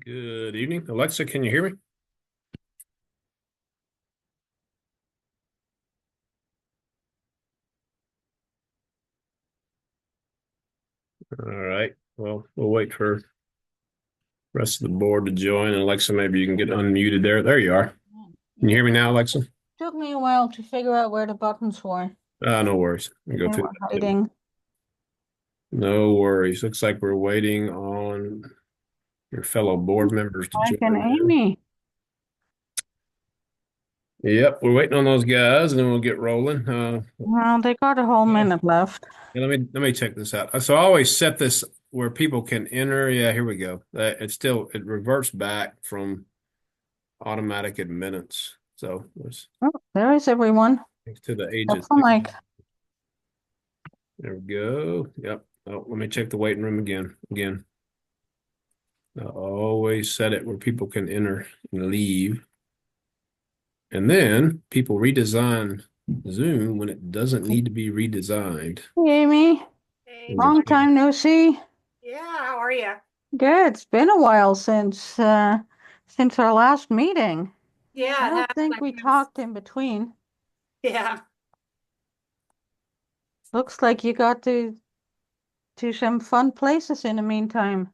Good evening. Alexa, can you hear me? All right. Well, we'll wait for the rest of the board to join. And Alexa, maybe you can get unmuted there. There you are. Can you hear me now, Alexa? Took me a while to figure out where the buttons were. No worries. We'll go They through were that too. hiding. No worries. Looks like we're waiting on your fellow board members to Mike and join now. Amy. Yep, we're waiting on those guys, and then we'll get rolling. Well, they got a whole minute left. Yeah, let me check this out. So I always set this where people can enter. Yeah, here we go. It reverts back from automatic admittance. So there's Oh, there is everyone. thanks to the agent. Except for Mike. There we go. Yep. Oh, let me check the waiting room again. I always set it where people can enter and leave. And then people redesign Zoom when it doesn't need to be redesigned. Hey, Amy. Hey, Long time no see. yeah, how are you? Good. It's been a while since our last meeting. Yeah, I it don't has. think we talked in between. Yeah. Looks like you got to some fun places in the meantime.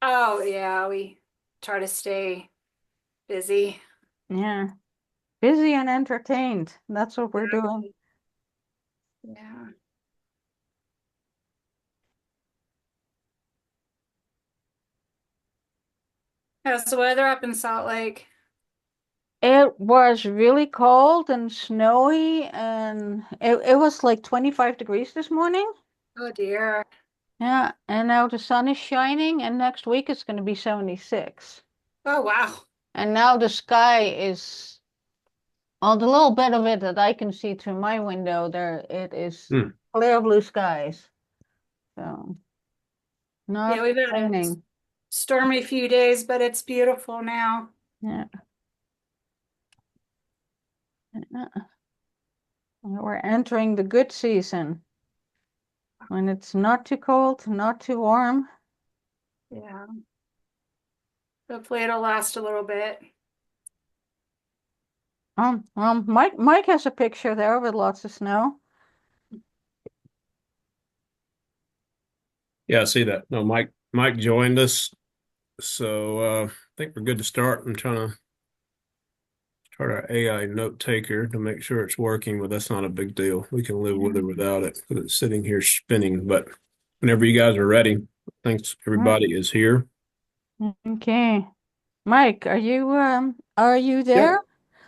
Oh, yeah, we try to stay busy. Yeah. Busy and entertained. That's what we're doing. Yeah. How's the weather up in Salt Lake? It was really cold and snowy, and it was like 25 degrees this morning. Oh dear. Yeah, and now the sun is shining, and next week it's going to be 76. Oh wow. And now the sky is, on the little bit of it that I can see through my window, there it is clear blue skies. So, not Yeah, we've had a raining. stormy few days, but it's beautiful now. Yeah. We're entering the good season when it's not too cold, not too warm. Yeah. Hopefully it'll last a little bit. Mike has a picture there with lots of snow. Yeah, I see that. No, Mike joined us. So I think we're good to start. I'm trying to start our AI note taker to make sure it's working, but that's not a big deal. We can live with it without it because it's sitting here spinning. But whenever you guys are ready, thanks everybody is here. Okay. Mike, are you there? Yep,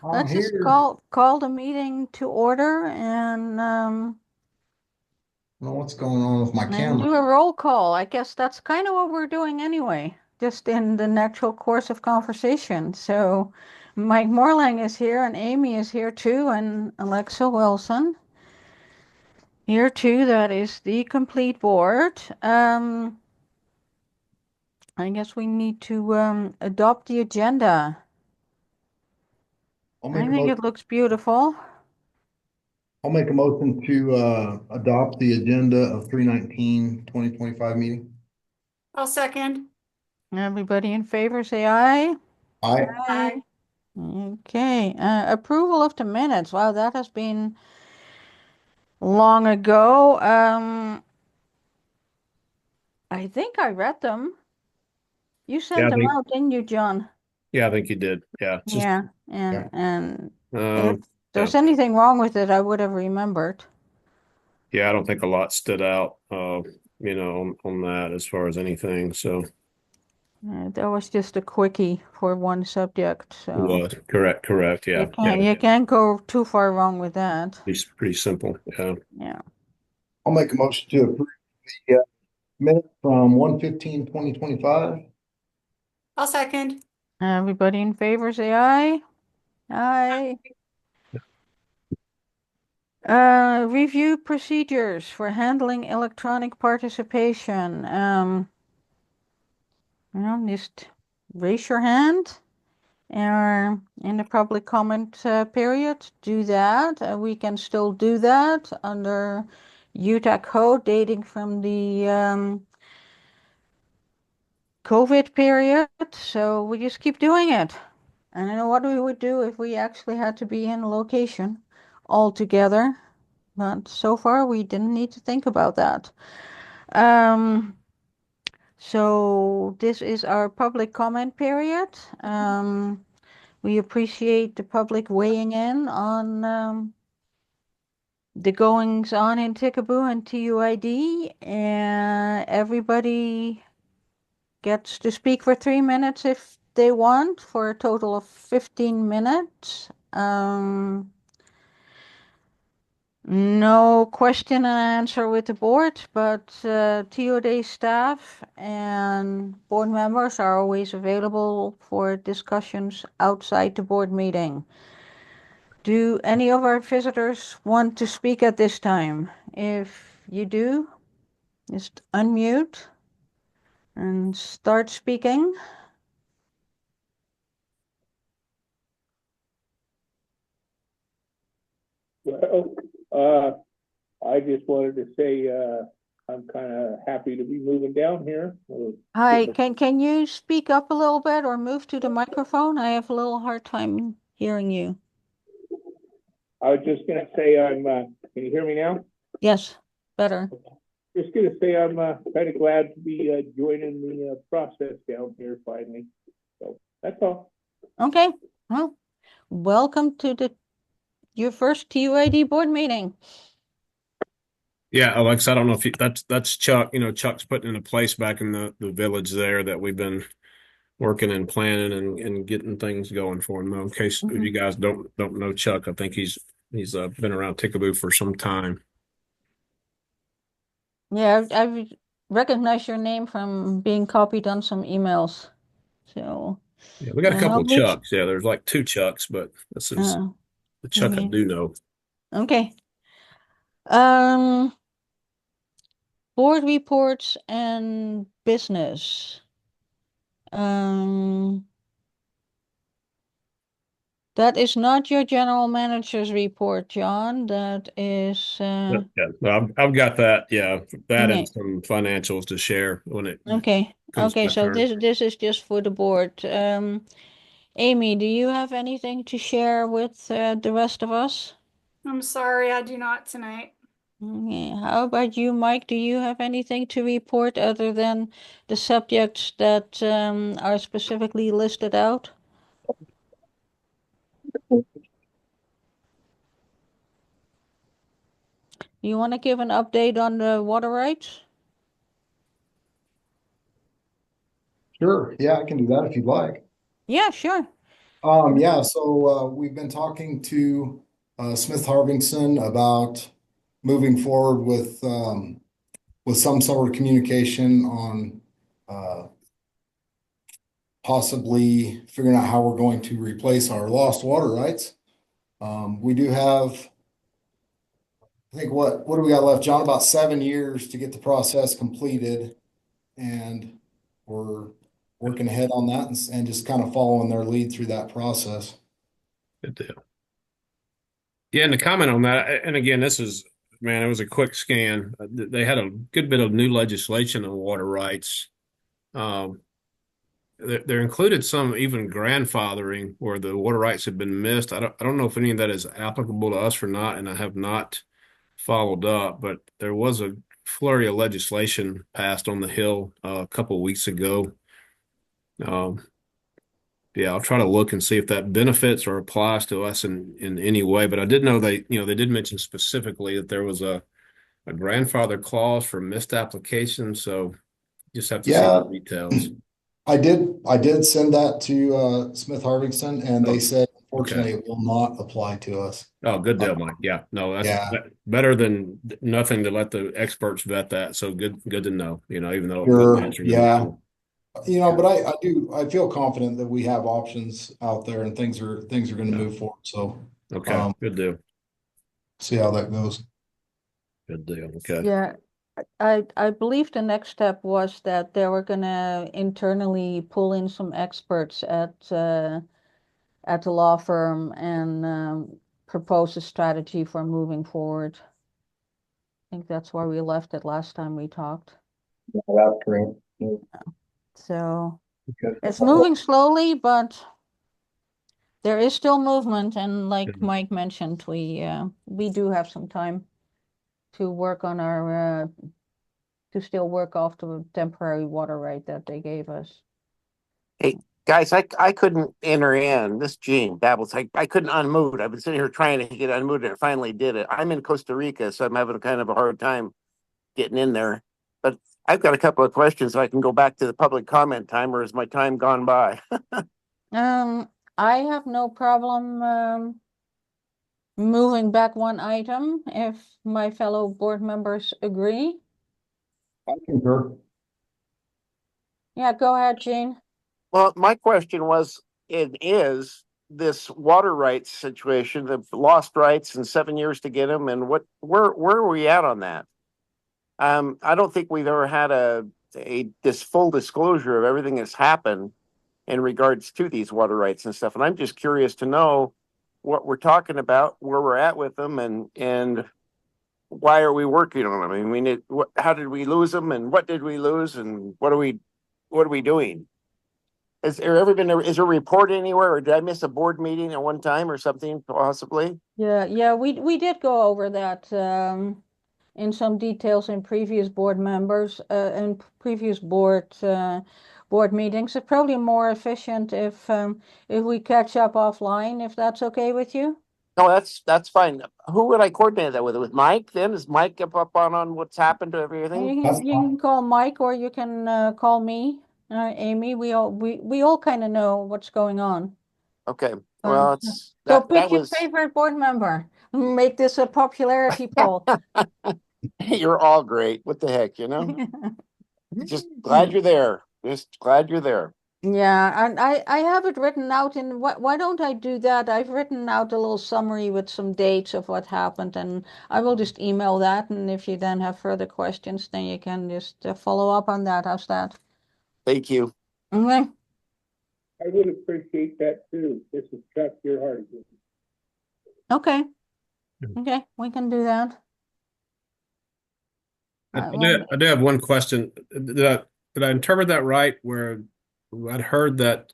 I'm Let's just here. call the meeting to order and I don't know what's going on with my do camera. a roll call. I guess that's kind of what we're doing anyway, just in the natural course of conversation. So Mike Morlang is here and Amy is here too, and Alexa Wilson here too. That is the complete board. I guess we need to adopt the agenda. I'll I make a think it motion. looks beautiful. I'll make a motion to adopt the agenda of 3/19/2025 meeting. I'll second. Everybody in favor, say aye. Aye. Aye. Okay, approval of the minutes. Wow, that has been long ago. I think I read them. You sent them out, didn't you, John? Yeah, I think you did. Yeah. Yeah, Yeah. and Um, if there's anything wrong with it, I would have remembered. yeah, I don't think a lot stood out, on that as far as anything. So That was just a quickie for one subject, it so was correct. Yeah. you can't go too far wrong with that. Pretty simple. Yeah. Yeah. I'll make a motion to approve the minute from 1/15/2025. I'll second. Everybody in favor, say aye. Aye. Review procedures for handling electronic participation. Just raise your hand. In the public comment period, do that. We can still do that under Utah code dating from the COVID period. So we just keep doing it. I don't know what we would do if we actually had to be in a location all together, but so far we didn't need to think about that. So this is our public comment period. We appreciate the public weighing in on the goings on in Tickaboo and TUID. And everybody gets to speak for 3 minutes if they want, for a total of 15 minutes. No question and answer with the board, but TUID staff and board members are always available for discussions outside the board meeting. Do any of our visitors want to speak at this time? If you do, just unmute and start speaking. Well, I just wanted to say, I'm kind of happy to be moving down here. Hi, can you speak up a little bit or move to the microphone? I have a little hard time hearing you. I was just gonna say, can you hear me now? Yes, better. Just gonna say, I'm, kind of glad to be, joining the, process down here finally. So that's all. Okay, well, welcome to your first TUID board meeting. Yeah, Alex, I don't know if that's Chuck. Chuck's putting in a place back in the village there that we've been working and planning and getting things going for him. In case if you guys don't know Chuck, I think he's been around Tickaboo for some time. Yeah, I've recognized your name from being copied on some emails. So, Yeah, we got a couple I'll of make Chucks. Yeah, there's like two Chucks, but this is the Chuck I okay. do know. Okay. Um, Board reports and business. That is not your general manager's report, John. That is Yeah, well, I've got that. Yeah, that and okay. some financials to share when it Okay. comes Okay, my so turn. this is just for the board. Amy, do you have anything to share with the rest of us? I'm sorry, I do not tonight. Okay. How about you, Mike? Do you have anything to report other than the subjects that are specifically listed out? You want to give an update on the water rights? Sure, yeah, I can do that if you'd like. Yeah, sure. Yeah, so we've been talking to Smith Harvington about moving forward with some sort of communication on possibly figuring out how we're going to replace our lost water rights. We do have, I think, what do we got left, John? About 7 years to get the process completed, and we're working ahead on that and just kind of following their lead through that process. Good deal. Yeah, and to comment on that, and again, man, it was a quick scan. They had a good bit of new legislation on water rights. Um, there included some even grandfathering where the water rights have been missed. I don't know if any of that is applicable to us or not, and I have not followed up, but there was a flurry of legislation passed on the Hill a couple of weeks ago. Um, yeah, I'll try to look and see if that benefits or applies to us in any way. But I did know they did mention specifically that there was a grandfather clause for missed applications. So just have to see the Yeah, details. I did send that to Smith Harvington, and they Oh, said Fortunately, it will not apply to us. Oh, good Uh, deal, Mike. Yeah, no, that's Yeah, better than nothing to let the experts vet that. So good to know, even though it could sure. answer your Yeah. question. But I feel confident that we have options out there and things are going to Yeah. move forward. So, Okay, um, good deal. see how that goes. Good deal. Okay. Yeah, I believe the next step was that they were gonna internally pull in some experts at the law firm and propose a strategy for moving forward. I think that's where we left it last time we talked. Yeah, that's great. So Okay. it's moving slowly, but there is still movement. And like Good. Mike mentioned, we do have some time to work on our to still work off the temporary water right that they gave us. Hey, guys, I couldn't enter in. This Gene babbles. I couldn't unmute. I've been sitting here trying to get unmuted and I finally did it. I'm in Costa Rica, so I'm having kind of a hard time getting in there. But I've got a couple of questions so I can go back to the public comment time, or has my time gone by? Um, I have no problem moving back one item if my fellow board members agree. I concur. Yeah, go ahead, Jean. Well, my question was, it is this water rights situation, the lost rights and 7 years to get them, and where are we at on that? I don't think we've ever had this full disclosure of everything that's happened in regards to these water rights and stuff. And I'm just curious to know what we're talking about, where we're at with them, and why are we working on them? I mean, how did we lose them, and what did we lose, and what are we doing? Is there is there a report anywhere, or did I miss a board meeting at one time or something possibly? Yeah, we did go over that in some details in previous board members in previous board meetings. It's probably more efficient if we catch up offline, if that's okay with you. No, that's fine. Who would I coordinate that with? With Mike? Then is Mike up on what's happened to And everything? That's you fine. can call Mike or you can call me, Amy. We all kind of know what's going on. Okay. Uh, Well, it's so that pick your was favorite board member. Make this a popularity poll. you're all great. What the heck, Just glad you're there. Just glad you're there. Yeah, and I have it written out in why don't I do that? I've written out a little summary with some dates of what happened, and I will just email that. And if you then have further questions, then you can just follow up on that. How's that? Thank you. Okay. I would appreciate that too. This is Chuck, your heart. Okay. Yeah. Okay, we can do that. I do have one question. Did I interpret that right? Where I'd heard that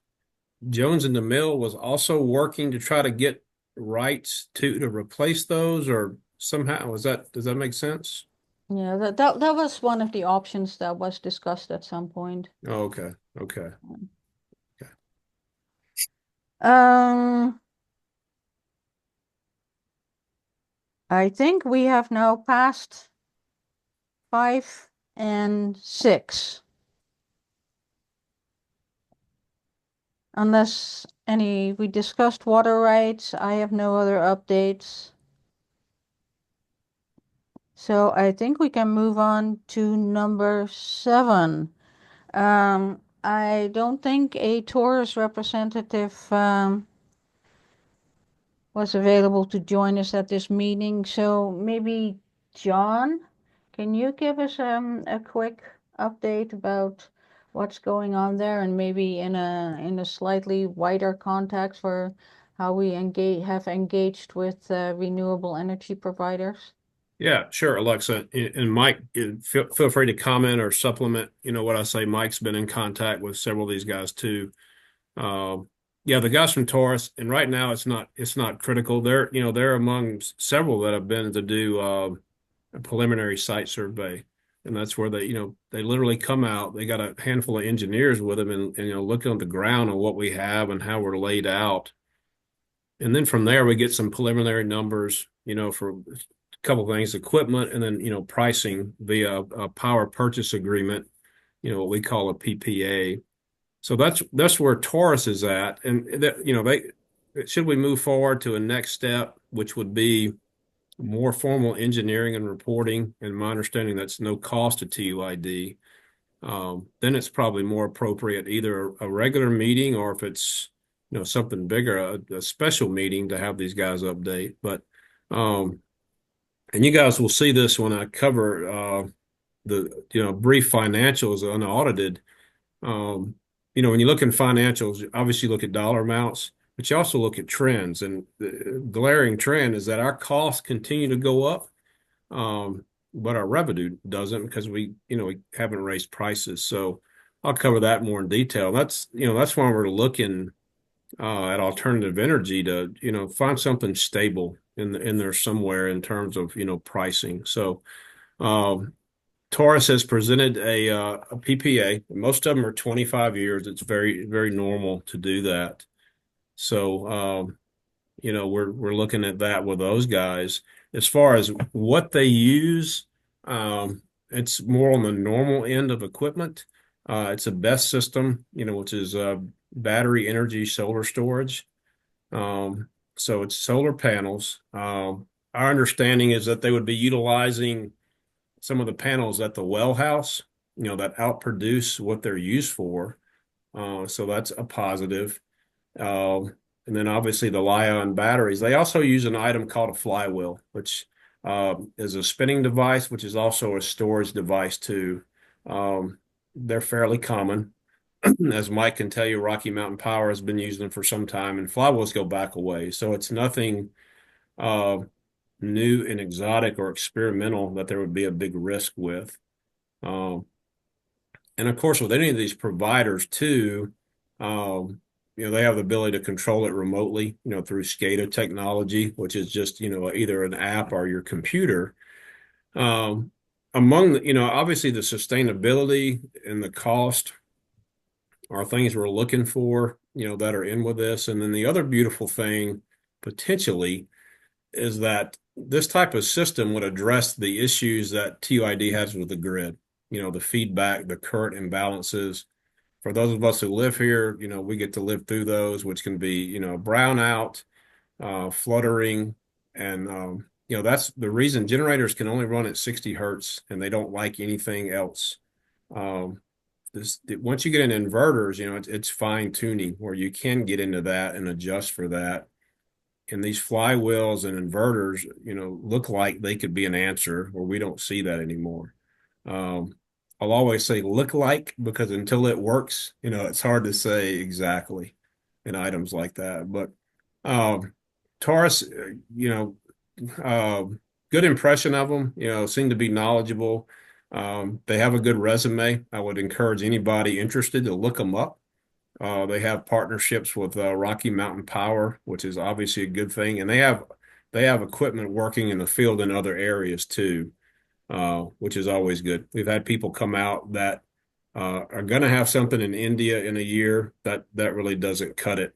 Jones and the Mill was also working to try to get rights to replace those, or somehow does that make sense? Yeah, that was one of the options that was discussed at some point. Oh, okay. Okay. Um, I think we have now passed 5 and 6. Unless we discussed water rights, I have no other updates. So I think we can move on to number 7. I don't think a Taurus representative was available to join us at this meeting. So maybe John, can you give us a quick update about what's going on there, and maybe in a slightly wider context for how we have engaged with renewable energy providers? Yeah, sure, Alexa. And Mike, feel free to comment or supplement, what I say. Mike's been in contact with several of these guys too. Um, yeah, the guys from Taurus, and right now it's not critical. They're among several that have been to do a preliminary site survey, and that's where they literally come out. They got a handful of engineers with them, and look on the ground on what we have and how we're laid out, and then from there we get some preliminary numbers, for a couple of things, equipment, and then pricing via a power purchase agreement, what we call a PPA. So that's where Taurus is at, and that should we move forward to a next step, which would be more formal engineering and reporting, and my understanding that's no cost to TUID, then it's probably more appropriate either a regular meeting or if it's something bigger, a special meeting to have these guys update. But and you guys will see this when I cover the brief financials unaudited. When you look in financials, obviously you look at dollar amounts, but you also look at trends. And the glaring trend is that our costs continue to go up, but our revenue doesn't because we haven't raised prices. So I'll cover that more in detail. That's why we're looking at alternative energy to find something stable in there somewhere in terms of pricing. So Taurus has presented a PPA. Most of them are 25 years. It's very, very normal to do that. So, we're looking at that with those guys. As far as what they use, it's more on the normal end of equipment. It's a BESS system, which is battery energy solar storage. So it's solar panels. Our understanding is that they would be utilizing some of the panels at the well house, that outproduce what they're used for. So that's a positive. And then obviously the Li-ion batteries. They also use an item called a flywheel, which is a spinning device, which is also a storage device too. They're fairly common. As Mike can tell you, Rocky Mountain Power has been using them for some time, and flywheels go back away. So it's nothing new and exotic or experimental that there would be a big risk with. And of course, with any of these providers too, they have the ability to control it remotely, through SCADA technology, which is just, either an app or your computer. Among obviously the sustainability and the cost are things we're looking for, that are in with this. And then the other beautiful thing potentially is that this type of system would address the issues that TUID has with the grid, the feedback, the current imbalances. For those of us who live here, we get to live through those, which can be, brownout, fluttering. And, that's the reason generators can only run at 60 hertz and they don't like anything else. Once you get in inverters, it's fine tuning where you can get into that and adjust for that. And these flywheels and inverters, look like they could be an answer where we don't see that anymore. I'll always say look like because until it works, it's hard to say exactly in items like that. But Taurus, uh, good impression of them, seem to be knowledgeable. They have a good resume. I would encourage anybody interested to look them up. They have partnerships with Rocky Mountain Power, which is obviously a good thing, and they have equipment working in the field in other areas too, which is always good. We've had people come out that are going to have something in India in a year that really doesn't cut it,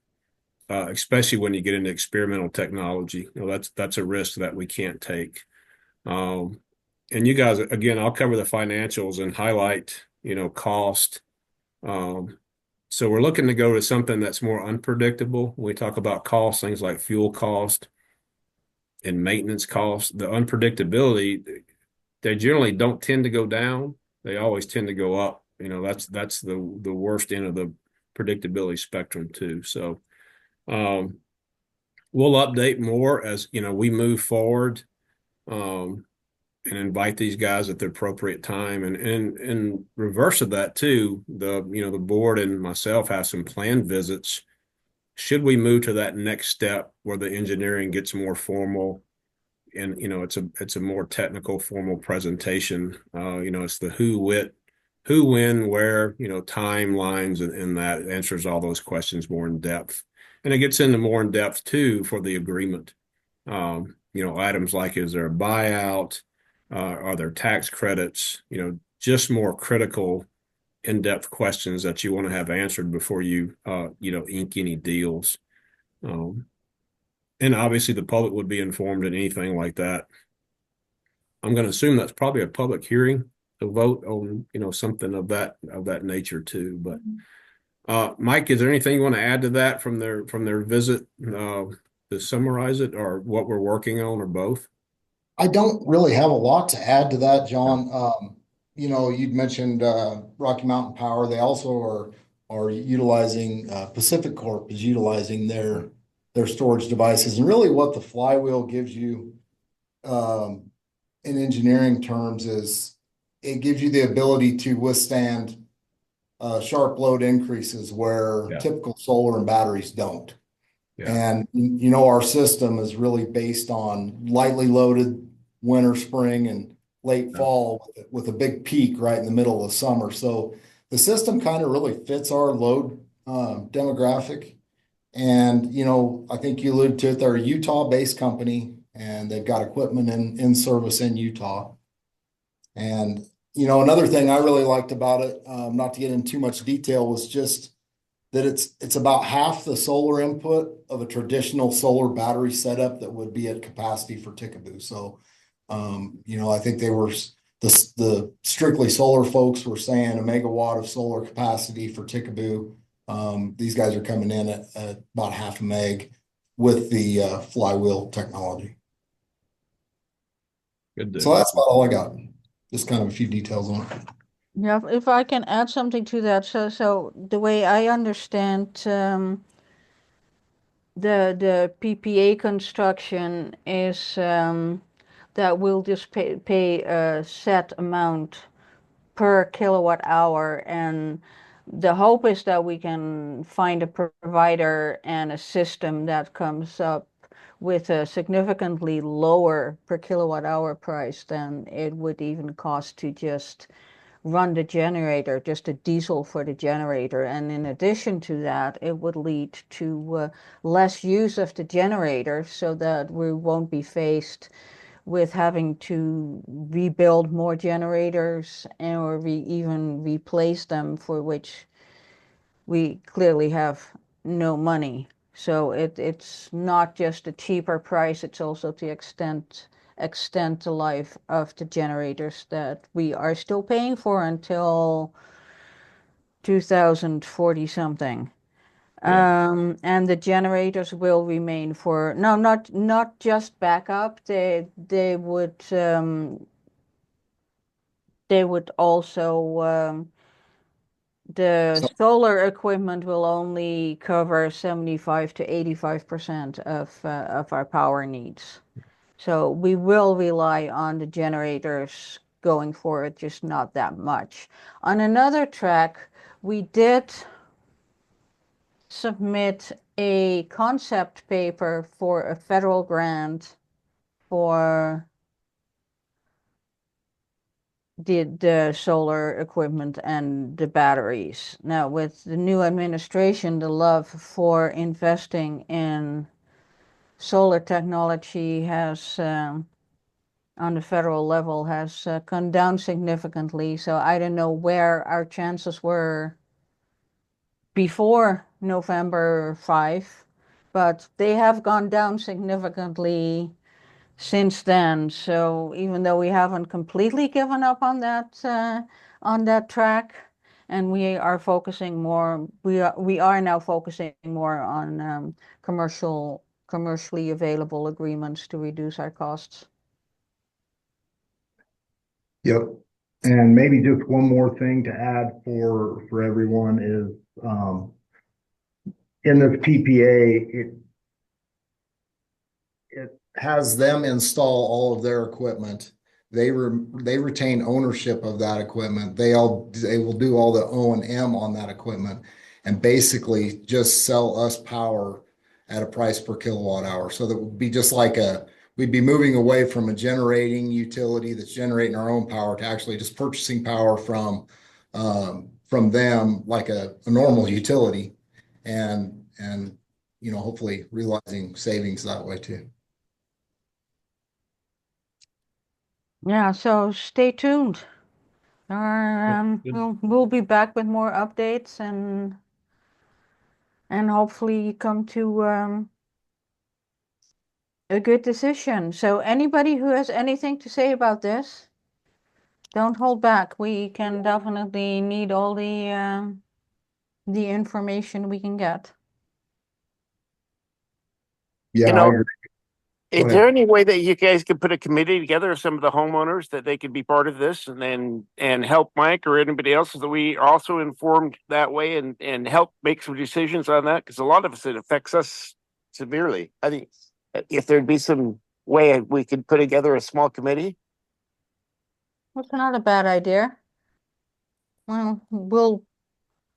especially when you get into experimental technology. That's a risk that we can't take. And you guys, again, I'll cover the financials and highlight, cost. So we're looking to go to something that's more unpredictable. When we talk about cost, things like fuel cost and maintenance cost, the unpredictability, they generally don't tend to go down. They always tend to go up. That's the worst end of the predictability spectrum too. So we'll update more as we move forward. And invite these guys at the appropriate time. And in reverse of that too, the board and myself have some planned visits. Should we move to that next step where the engineering gets more formal and it's a more technical formal presentation. It's the who, when, where, timelines and that answers all those questions more in depth. And it gets into more in depth too for the agreement. Items like, is there a buyout? Are there tax credits? Just more critical, in-depth questions that you want to have answered before you, ink any deals. And obviously the public would be informed in anything like that. I'm going to assume that's probably a public hearing to vote on, something of that nature too. But Mike, is there anything you want to add to that from their visit, to summarize it, or what we're working on, or both? I don't really have a lot to add to that, John. You'd mentioned Rocky Mountain Power. They also are utilizing Pacific Corp is utilizing their storage devices, and really what the flywheel gives you um, in engineering terms is it gives you the ability to withstand sharp load increases where Yeah. typical solar and batteries don't. Yeah. And our system is really based on lightly loaded winter, spring, and late Yeah. fall with a big peak right in the middle of summer. So the system kind of really fits our load demographic. And I think you alluded to it. They're a Utah-based company, and they've got equipment in service in Utah. And another thing I really liked about it, not to get into too much detail, was just that it's about half the solar input of a traditional solar battery setup that would be at capacity for Tickaboo. So, I think the strictly solar folks were saying a megawatt of solar capacity for Tickaboo. These guys are coming in at about half a meg with the flywheel technology. Good So deal. that's about all I got. Just kind of a few details on it. Yeah, if I can add something to that. So the way I understand the PPA construction is that we'll just pay a set amount per kilowatt hour, and the hope is that we can find a provider and a system that comes up with a significantly lower per kilowatt hour price than it would even cost to just run the generator, just a diesel for the generator. And in addition to that, it would lead to less use of the generator so that we won't be faced with having to rebuild more generators or even replace them, for which we clearly have no money. So it's not just a cheaper price, it's also to extend the life of the generators that we are still paying for until 2040 something. Yeah. And the generators will remain for no, not just backup. They would also the So, solar equipment will only cover 75 to 85% of our power needs. So we will rely on the generators going forward, just not that much. On another track, we did submit a concept paper for a federal grant for the solar equipment and the batteries. Now, with the new administration, the love for investing in solar technology has, on the federal level, has gone down significantly. So I don't know where our chances were before November 5, but they have gone down significantly since then. So even though we haven't completely given up on that track, and we are now focusing more on commercially available agreements to reduce our costs. Yep. And maybe just one more thing to add for everyone is in this PPA, it has them install all of their equipment. They retain ownership of that equipment. They will do all the O&M on that equipment and basically just sell us power at a price per kilowatt hour. So that would be just like we'd be moving away from a generating utility that's generating our own power to actually just purchasing power from them like a normal utility, and hopefully realizing savings that way too. Yeah, so stay tuned. Good. We'll be back with more updates and hopefully come to a good decision. So anybody who has anything to say about this, don't hold back. We can definitely need all the the information we can get. Yeah, You I know, agree. Go is ahead. there any way that you guys could put a committee together of some of the homeowners that they could be part of this and then and help Mike or anybody else so that we are also informed that way and help make some decisions on that? Because a lot of us, it affects us severely. I think if there'd be some way we could put together a small committee. That's not a bad idea. Well, we'll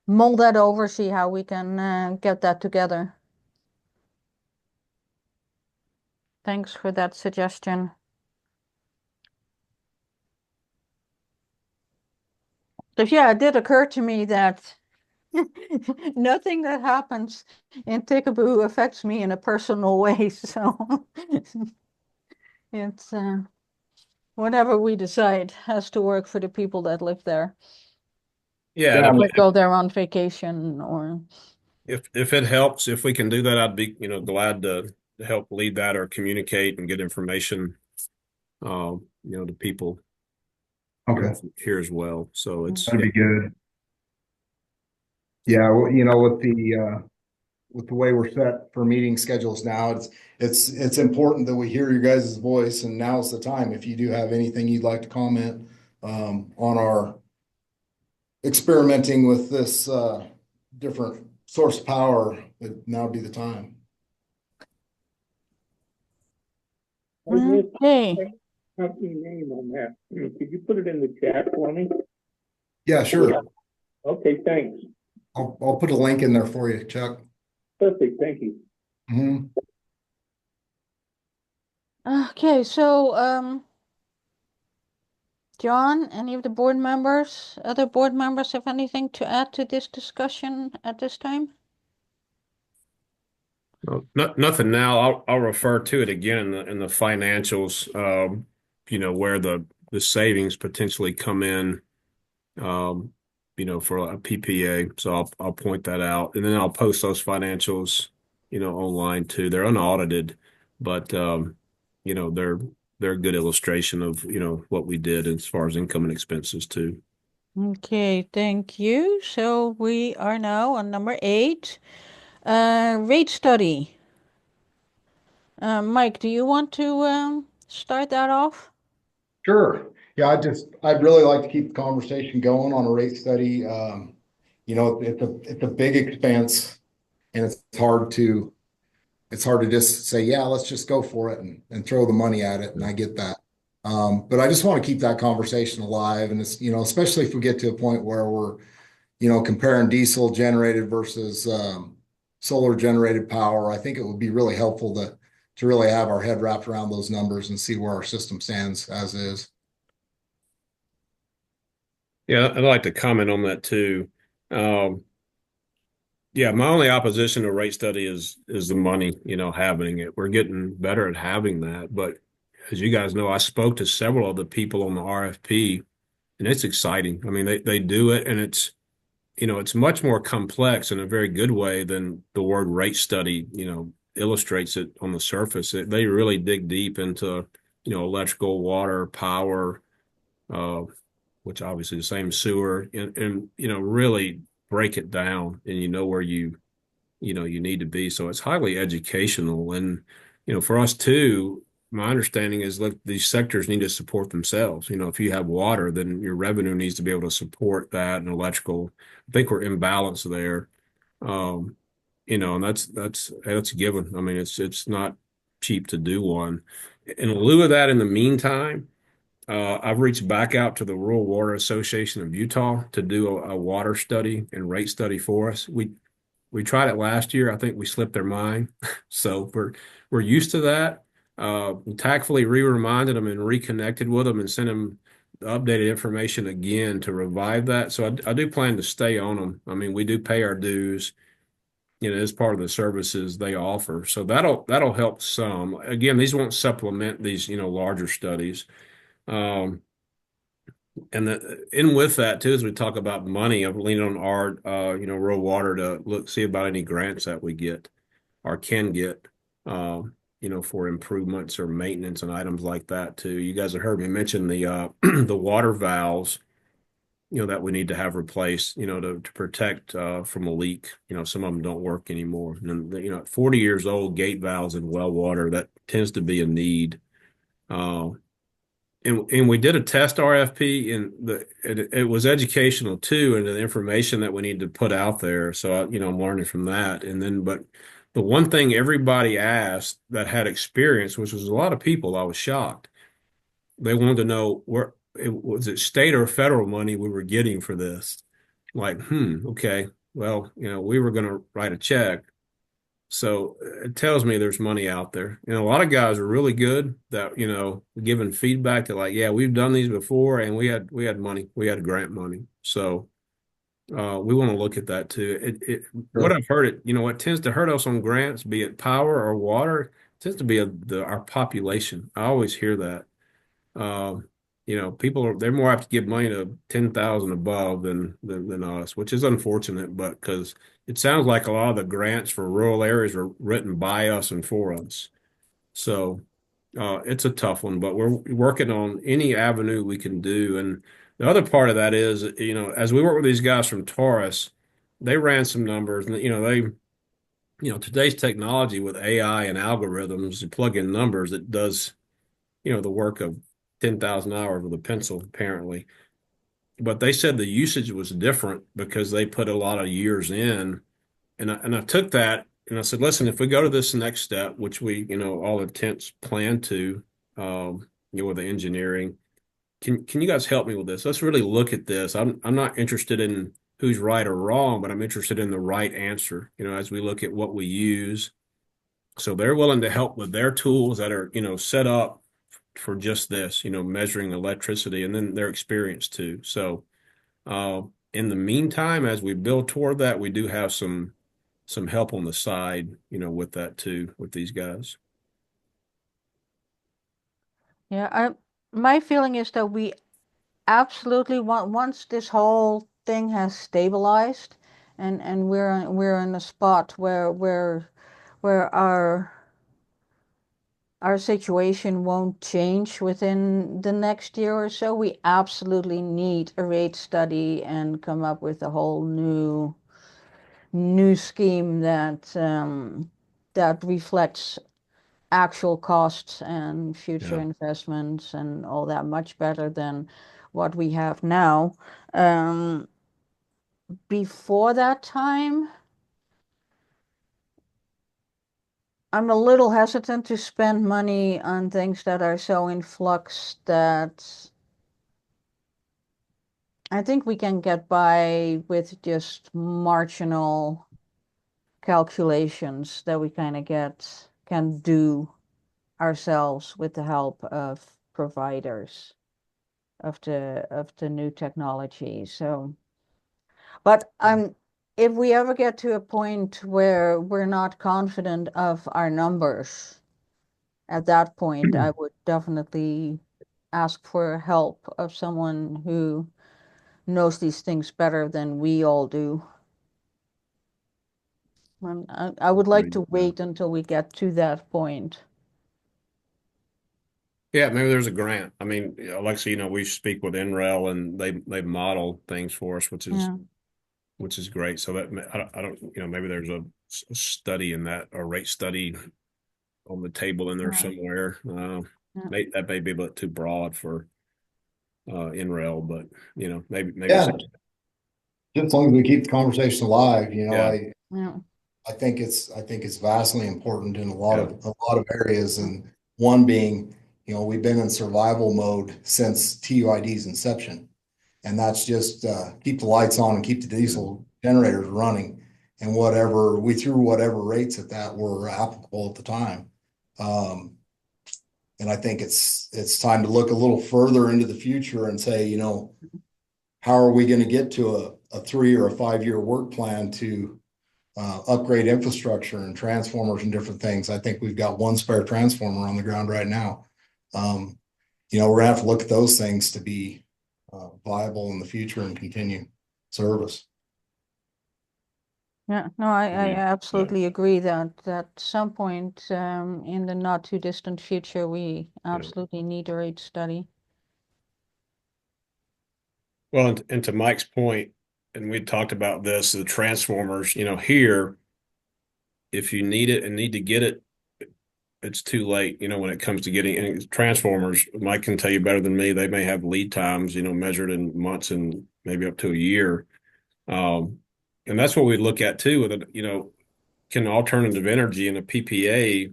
mull that over, see how we can get that together. Thanks for that suggestion. So yeah, it did occur to me that nothing that happens in Tickaboo affects me in a personal way. So it's whatever we decide has to work for the people that live there. Yeah, Yeah, Or go there on vacation or if it helps, if we can do that, I'd be, glad to help lead that or communicate and get information, to people okay, here as well. So it's, that'd yeah. be good. Yeah, well, you know, with the way we're set for meeting schedules now, it's important that we hear your guys' voice, and now's the time. If you do have anything you'd like to comment on our experimenting with this different source of power, now would be the time. I missed okay. company name on that. Could you put it in the chat for me? Yeah, sure. Okay, thanks. I'll put a link in there for you, Chuck. Perfect, thank you. Mhm. Okay, so John, any of the board members, other board members have anything to add to this discussion at this time? Nothing now. I'll refer to it again in the financials, where the savings potentially come in, um, for a PPA. So I'll point that out, and then I'll post those financials, online too. They're unaudited, but they're a good illustration of, what we did as far as income and expenses too. Okay, thank you. So we are now on number 8, rate study. Mike, do you want to start that off? Sure. Yeah, I'd really like to keep the conversation going on a rate study. It's a big expense, and it's hard to just say, yeah, let's just go for it and throw the money at it. And I get that. But I just want to keep that conversation alive. And it's, especially if we get to a point where we're, comparing diesel generated versus solar generated power, I think it would be really helpful to really have our head wrapped around those numbers and see where our system stands as is. Yeah, I'd like to comment on that too. Um, Yeah, my only opposition to rate study is the money, having it. We're getting better at having that. But as you guys know, I spoke to several of the people on the RFP, and it's exciting. I mean, they do it, and it's much more complex in a very good way than the word rate study, illustrates it on the surface. They really dig deep into, electrical, water, power, uh, which obviously the same sewer, and really break it down, and where you need to be. So it's highly educational. And, for us too, my understanding is that these sectors need to support themselves. If you have water, then your revenue needs to be able to support that and electrical. I think we're imbalanced there. Um, and that's a given. I mean, it's not cheap to do one. In lieu of that, in the meantime, I've reached back out to the Rural Water Association of Utah to do a water study and rate study for us. We tried it last year. I think we slipped their mind. So we're used to that. We tactfully re-reminded them and reconnected with them and sent them the updated information again to revive that. So I do plan to stay on them. I mean, we do pay our dues, as part of the services they offer. So that'll help some. Again, these won't supplement these, larger studies. Um, and in with that too, as we talk about money, I've leaned on our, rural water to see about any grants that we get or can get, for improvements or maintenance and items like that too. You guys have heard me mention the the water valves. that we need to have replaced, to protect from a leak. Some of them don't work anymore. And then, at 40 years old, gate valves in well water, that tends to be a need. Uh, and we did a test RFP, and it was educational too, and the information that we need to put out there. So I'm learning from that. And then, but the one thing everybody asked that had experience, which was a lot of people, I was shocked. They wanted to know where it state or federal money we were getting for this. Like, okay, well, we were going to write a check. So it tells me there's money out there. A lot of guys are really good that, giving feedback to like, yeah, we've done these before and we had money. We had grant money. So we want to look at that too. What Sure. I've heard what tends to hurt us on grants, be it power or water, tends to be our population. I always hear that. Um, they're more apt to give money to 10,000 above than us, which is unfortunate, but because it sounds like a lot of the grants for rural areas are written by us and for us. So it's a tough one, but we're working on any avenue we can do. And the other part of that is, as we work with these guys from Taurus, they ran some numbers, and today's technology with AI and algorithms, you plug in numbers, it does the work of 10,000 hours with a pencil, apparently. But they said the usage was different because they put a lot of years in. And I took that and I said, listen, if we go to this next step, which we, all intents plan to, with the engineering, can you guys help me with this? Let's really look at this. I'm not interested in who's right or wrong, but I'm interested in the right answer, as we look at what we use. So they're willing to help with their tools that are, set up for just this, measuring electricity, and then their experience too. So, in the meantime, as we build toward that, we do have some help on the side, with that too, with these guys. Yeah, my feeling is that we absolutely want, once this whole thing has stabilized and we're in a spot where our situation won't change within the next year or so, we absolutely need a rate study and come up with a whole new scheme that reflects actual costs and future Yeah. investments and all that much better than what we have now. Um, Before that time, I'm a little hesitant to spend money on things that are so in flux that I think we can get by with just marginal calculations that we kind of can do ourselves with the help of providers of the new technology. So, but if we ever get to a point where we're not confident of our numbers, at that point, I would definitely ask for help of someone who knows these things better than we all do. And I would like to Yeah. wait until we get to that point. Yeah, maybe there's a grant. I mean, Alexa, we speak with NREL and they model things for us, Yeah, which is great. So that I don't, maybe there's a study in that, a rate study on the table in there yeah, somewhere. yeah, That may be a bit too broad for NREL, but maybe Yeah, some, just as long as we keep the conversation alive, yeah, yeah, I think it's vastly important in yeah, a lot of areas, and one being, we've been in survival mode since TUID's inception. And that's just keep the lights on and keep the yeah, diesel generators running, and whatever we threw whatever rates at that were applicable at the time. Um, and I think it's time to look a little further into the future and say, how are we going to get to a 3 or a 5 year work plan to upgrade infrastructure and transformers and different things. I think we've got one spare transformer on the ground right now. Um, we're gonna have to look at those things to be viable in the future and continue service. yeah. No, I agreed. Yeah, absolutely agree that at some point in the not too distant future, we yeah. absolutely need a rate study. Well, and to Mike's point, and we talked about this, the transformers, here, if you need it and need to get it, it's too late, when it comes to getting and transformers. Mike can tell you better than me. They may have lead times, measured in months and maybe up to a year. Um, and that's what we look at too with it, can alternative energy and a PPA,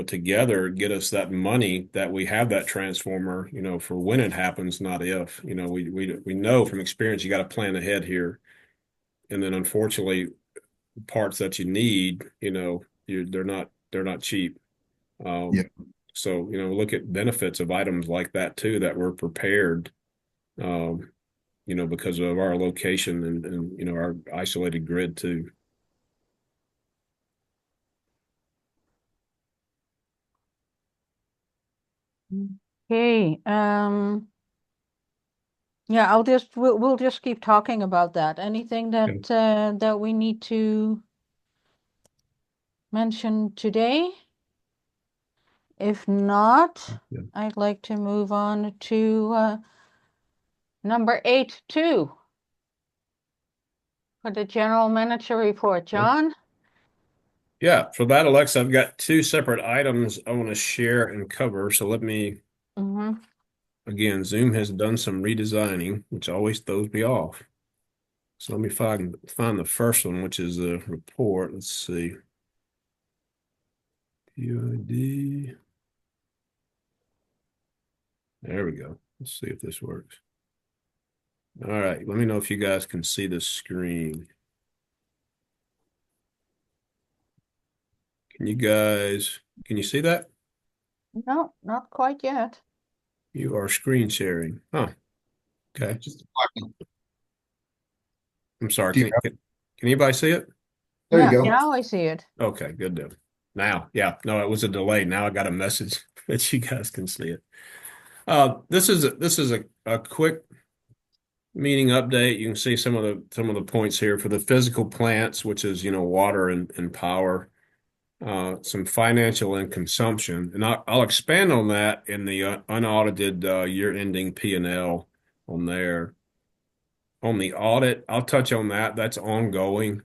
together get us that money that we have that transformer, for when it happens, not if. We know from experience you got to plan ahead here. And then unfortunately, parts that you need, they're not cheap. Yeah. So, look at benefits of items like that too, that we're prepared, um, because of our location and our isolated grid too. Okay, yeah, we'll just keep talking about that. Anything that that we need to mention today? If not, Yeah. I'd like to move on to number 8.2 for the general manager report. John? Yeah, for that, Alexa, I've got two separate items I want to share and cover. So let me, Mm-hmm. again, Zoom has done some redesigning, which always throws me off. So let me find the first one, which is a report. Let's see. TUID. There we go. Let's see if this works. All right, let me know if you guys can see the screen. Can you see that? No, not quite yet. You are screen sharing. Huh. Okay. Just I'm sorry. do you Can anybody see it? there you Yeah, go. now I see it. Okay, good deal. Now, yeah, no, it was a delay. Now I got a message that you guys can see it. This is a quick meeting update. You can see some of the points here for the physical plants, which is water and power, some financial and consumption, and I'll expand on that in the unaudited year-ending P&L on there. On the audit, I'll touch on that. That's ongoing.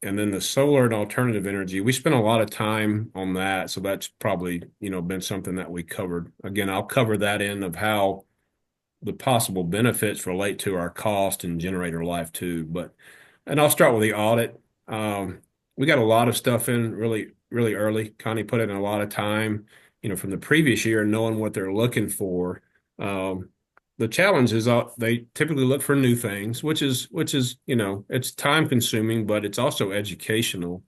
And then the solar and alternative energy, we spent a lot of time on that. So that's probably, been something that we covered. Again, I'll cover that end of how the possible benefits relate to our cost and generator life too. And I'll start with the audit. We got a lot of stuff in really, really early. Connie put in a lot of time, from the previous year, knowing what they're looking for. The challenge is they typically look for new things, which is it's time consuming, but it's also educational.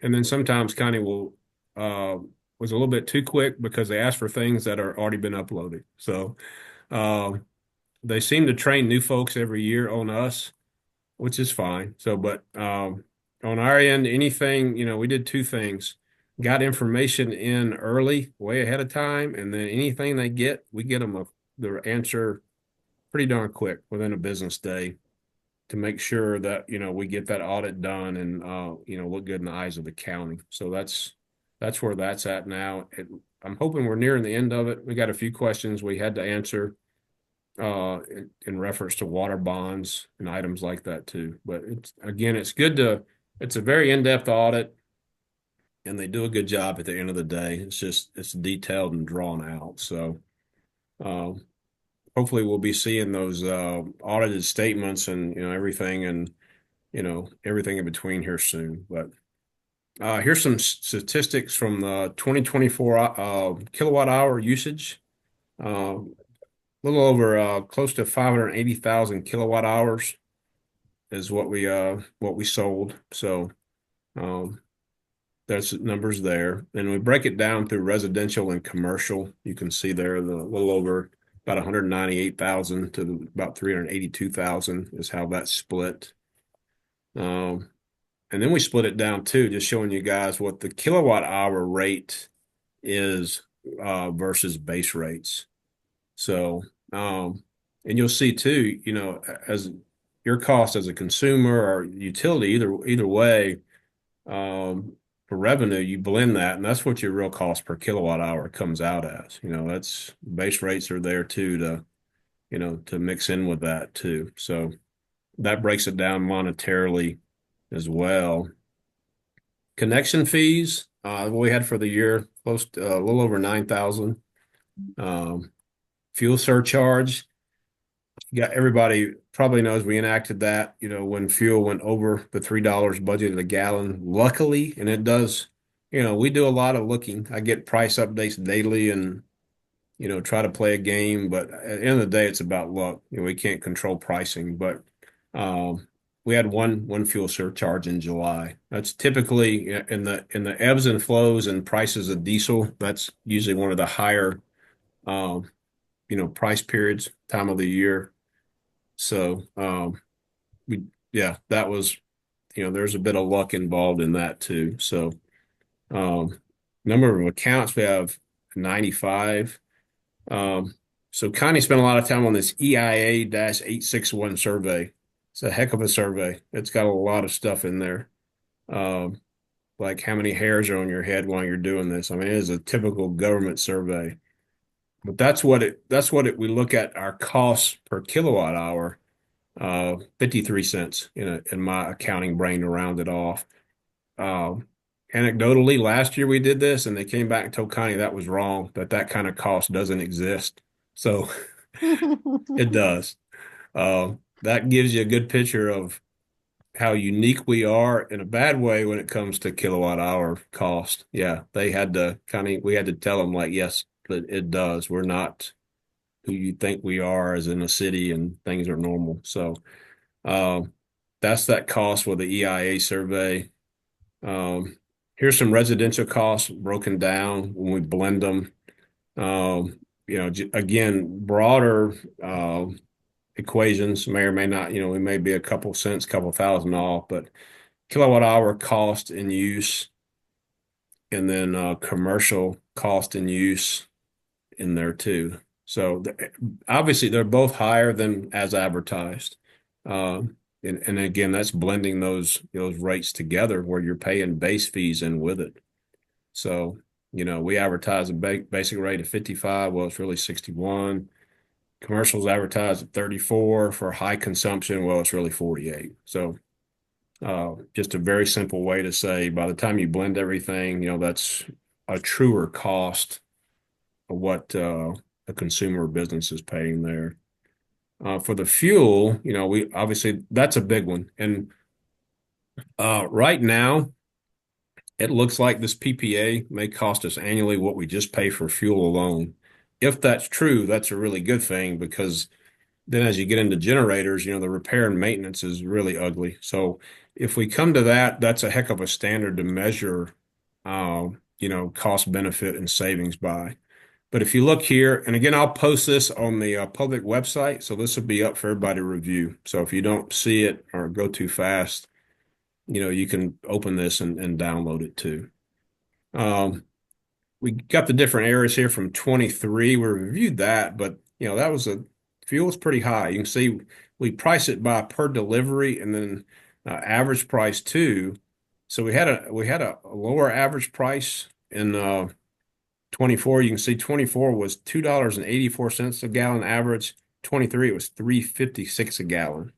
And then sometimes Connie will was a little bit too quick because they ask for things that are already been uploaded. So they seem to train new folks every year on us, which is fine. So, but on our end, anything, we did two things. Got information in early, way ahead of time, and then anything they get, we get them the answer pretty darn quick within a business day to make sure that, we get that audit done and look good in the eyes of the county. So that's where that's at now. I'm hoping we're nearing the end of it. We got a few questions we had to answer in reference to water bonds and items like that too. But it's a very in-depth audit and they do a good job at the end of the day. It's detailed and drawn out. So um, hopefully we'll be seeing those audited statements and everything and everything in between here soon. But here's some statistics from the 2024 kilowatt hour usage. Little over close to 580,000 kilowatt hours is what we sold. So that's numbers there. And we break it down through residential and commercial. You can see there the little over about 198,000 to about 382,000 is how that's split. And then we split it down too, just showing you guys what the kilowatt hour rate is versus base rates. So, and you'll see too, as your cost as a consumer or utility, either way, for revenue, you blend that, and that's what your real cost per kilowatt hour comes out as. That's base rates are there too to mix in with that too. So that breaks it down monetarily as well. Connection fees, we had for the year close to a little over 9,000. Fuel surcharge, everybody probably knows we enacted that, when fuel went over the $3 budget a gallon. Luckily, and it does, we do a lot of looking. I get price updates daily and try to play a game, but at the end of the day, it's about luck. We can't control pricing, but um, we had one fuel surcharge in July. That's typically in the ebbs and flows and prices of diesel. That's usually one of the higher price periods, time of the year. So we yeah, that was there's a bit of luck involved in that too. So um, number of accounts we have 95. So Connie spent a lot of time on this EIA-861 survey. It's a heck of a survey. It's got a lot of stuff in there. Um, like how many hairs are on your head while you're doing this. I mean, it is a typical government survey. But we look at our costs per kilowatt hour, 53 cents in my accounting brain to round it off. Um, Anecdotally, last year we did this and they came back and told Connie that was wrong, that kind of cost doesn't exist. So it does. That gives you a good picture of how unique we are in a bad way when it comes to kilowatt hour cost. Yeah, we had to tell them like, yes, but it does. We're not who you think we are as in a city and things are normal. So that's that cost with the EIA survey. Um, Here's some residential costs broken down when we blend them. Again, broader equations may or may not, we may be a couple cents, couple thousand off, but kilowatt hour cost in use, and then commercial cost in use in there too. So obviously they're both higher than as advertised. And again, that's blending those rates together where you're paying base fees in with it. So, we advertise a basic rate of 55. Well, it's really 61. Commercials advertised at 34 for high consumption. Well, it's really 48. So, just a very simple way to say by the time you blend everything, that's a truer cost of what a consumer business is paying there. For the fuel, we obviously that's a big one. And right now, it looks like this PPA may cost us annually what we just pay for fuel alone. If that's true, that's a really good thing because then as you get into generators, the repair and maintenance is really ugly. So if we come to that, that's a heck of a standard to measure, cost benefit and savings by. But if you look here, and again, I'll post this on the public website, so this will be up for everybody to review. So if you don't see it or go too fast, you can open this and download it too. We got the different areas here from 23. We reviewed that, but that was fuel was pretty high. You can see we price it by per delivery and then average price too. So we had a lower average price in 24. You can see 24 was $2.84 a gallon average. 23 it was 3.56 a gallon.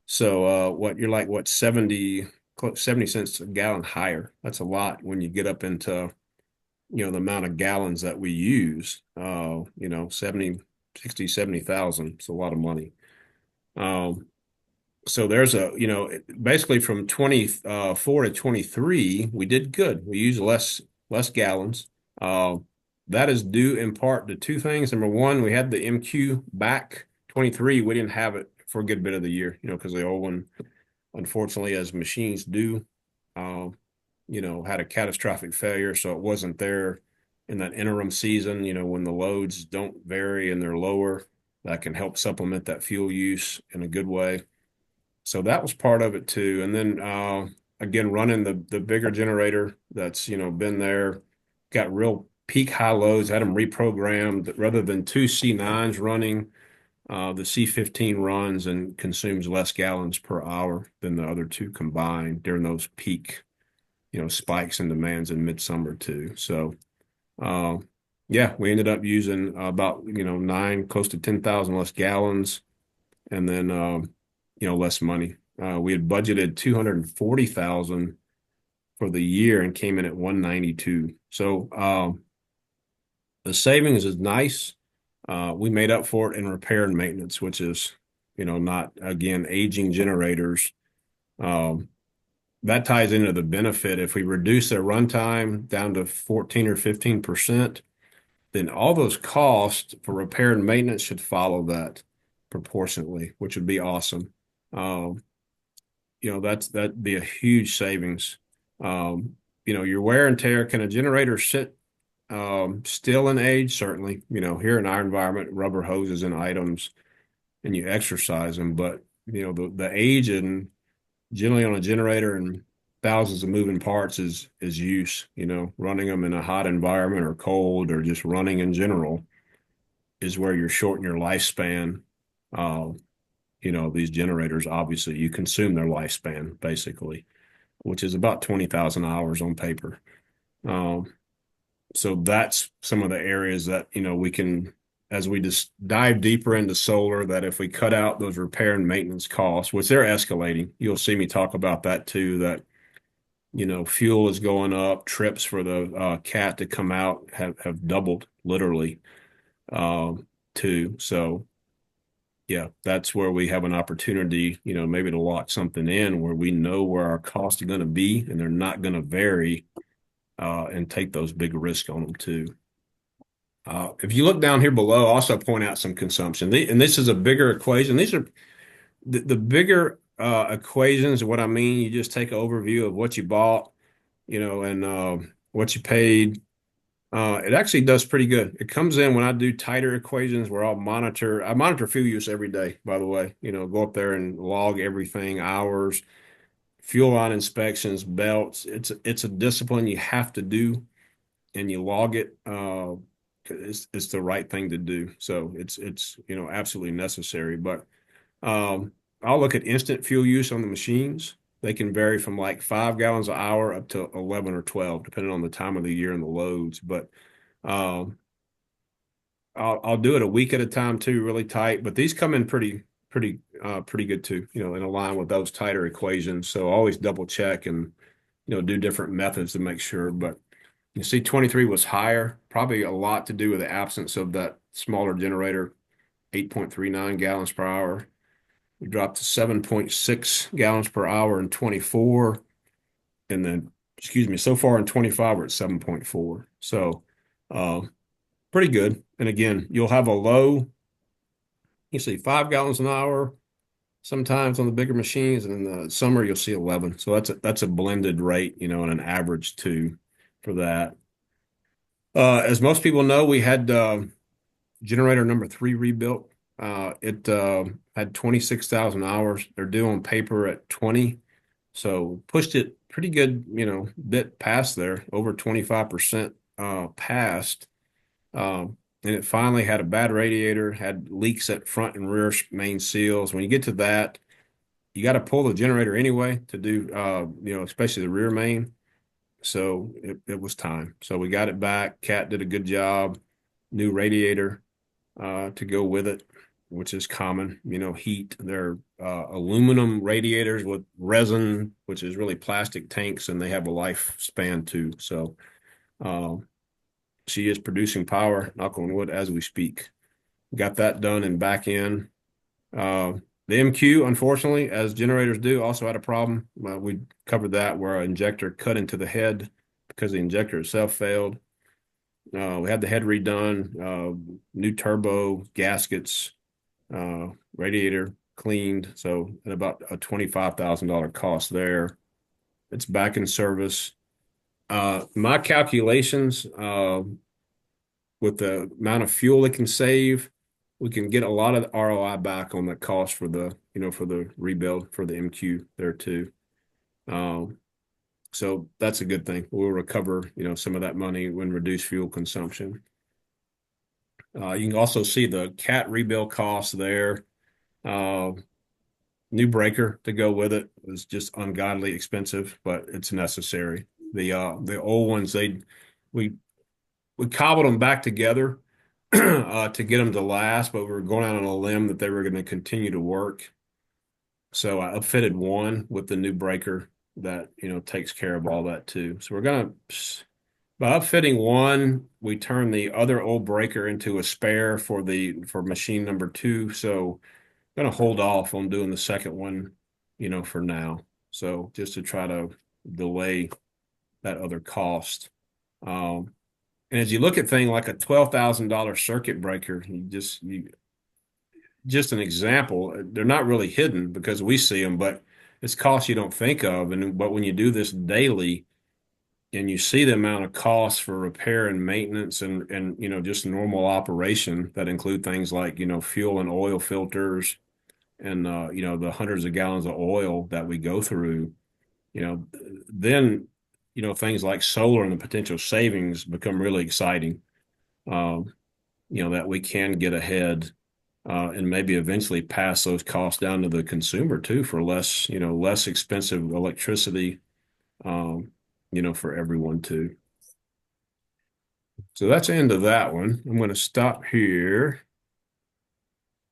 So you're like 70 cents a gallon higher. That's a lot when you get up into the amount of gallons that we use. 70, 60, 70,000. It's a lot of money. So there's basically from 24 to 23, we did good. We used less gallons. That is due in part to two things. Number one, we had the MQ back. 23, we didn't have it for a good bit of the year, because the old one, unfortunately, as machines do, had a catastrophic failure. So it wasn't there in that interim season, when the loads don't vary and they're lower, that can help supplement that fuel use in a good way. So that was part of it too. And then again, running the bigger generator that's been there, got real peak high loads, had them reprogrammed rather than two C9s running. The C15 runs and consumes less gallons per hour than the other two combined during those peak, spikes and demands in midsummer too. So, Yeah, we ended up using about, nine, close to 10,000 less gallons, and then, less money. We had budgeted 240,000 for the year and came in at 192. So, the savings is nice. We made up for it in repair and maintenance, which is, not again, aging generators. Um, that ties into the benefit. If we reduce their runtime down to 14 or 15%, then all those costs for repair and maintenance should follow that proportionately, which would be awesome. Um, that'd be a huge savings. Your wear and tear, can a generator sit still in age? Certainly. Here in our environment, rubber hoses and items, and you exercise them, but the age and generally on a generator and thousands of moving parts is use. Running them in a hot environment or cold or just running in general is where you're shortening your lifespan. Uh, these generators, obviously, you consume their lifespan basically, which is about 20,000 hours on paper. Um, so that's some of the areas that, we can, as we just dive deeper into solar, that if we cut out those repair and maintenance costs, which they're escalating, you'll see me talk about that too, that, fuel is going up, trips for the cat to come out have doubled literally, too. So yeah, that's where we have an opportunity, maybe to lock something in where we know where our costs are going to be and they're not going to vary, and take those big risks on them too. If you look down here below, I'll also point out some consumption. And this is a bigger equation. These are the bigger equations. What I mean, you just take an overview of what you bought, and what you paid. It actually does pretty good. It comes in when I do tighter equations where I monitor fuel use every day, by the way, go up there and log everything, hours, fuel line inspections, belts. It's a discipline you have to do and you log it. It's the right thing to do. So it's absolutely necessary. But I'll look at instant fuel use on the machines. They can vary from like 5 gallons an hour up to 11 or 12, depending on the time of the year and the loads. But um, I'll do it a week at a time too, really tight. But these come in pretty good too. In line with those tighter equations. So always double check and do different methods to make sure. But you see, 23 was higher, probably a lot to do with the absence of that smaller generator, 8.39 gallons per hour. We dropped to 7.6 gallons per hour in 24. And then, excuse me, so far in 25, we're at 7.4. So, uh, pretty good. And again, you'll have a low, you see 5 gallons an hour sometimes on the bigger machines, and in the summer you'll see 11. So that's a blended rate, and an average too for that. As most people know, we had generator number 3 rebuilt. It had 26,000 hours. They're due on paper at 20. So pushed it pretty good, bit past there, over 25% past. And it finally had a bad radiator, had leaks at front and rear main seals. When you get to that, you got to pull the generator anyway to do, especially the rear main. So it was time. So we got it back. Cat did a good job. New radiator to go with it, which is common. Heat. They're aluminum radiators with resin, which is really plastic tanks, and they have a lifespan too. So she is producing power, knock on wood, as we speak. Got that done and back in. The MQ, unfortunately, as generators do, also had a problem. We covered that where an injector cut into the head because the injector itself failed. We had the head redone, new turbo, gaskets, radiator cleaned. So at about a $25,000 cost there. It's back in service. My calculations, with the amount of fuel it can save, we can get a lot of the ROI back on the cost for the rebuild for the MQ there too. So that's a good thing. We'll recover, some of that money when reduced fuel consumption. You can also see the cat rebuild costs there. New breaker to go with it was just ungodly expensive, but it's necessary. The old ones, we we cobbled them back together to get them to last, but we were going out on a limb that they were going to continue to work. So I upfitted one with the new breaker that, takes care of all that too. So by upfitting one, we turned the other old breaker into a spare for machine number two. So I'm gonna hold off on doing the second one, for now. So just to try to delay that other cost. Um, and as you look at things like a $12,000 circuit breaker, just an example, they're not really hidden because we see them, but it's costs you don't think of. But when you do this daily and you see the amount of costs for repair and maintenance and just normal operation that include things like, fuel and oil filters and the hundreds of gallons of oil that we go through, you know, then things like solar and the potential savings become really exciting. Um, that we can get ahead and maybe eventually pass those costs down to the consumer too for less expensive electricity, um, for everyone too. So that's the end of that one. I'm going to stop here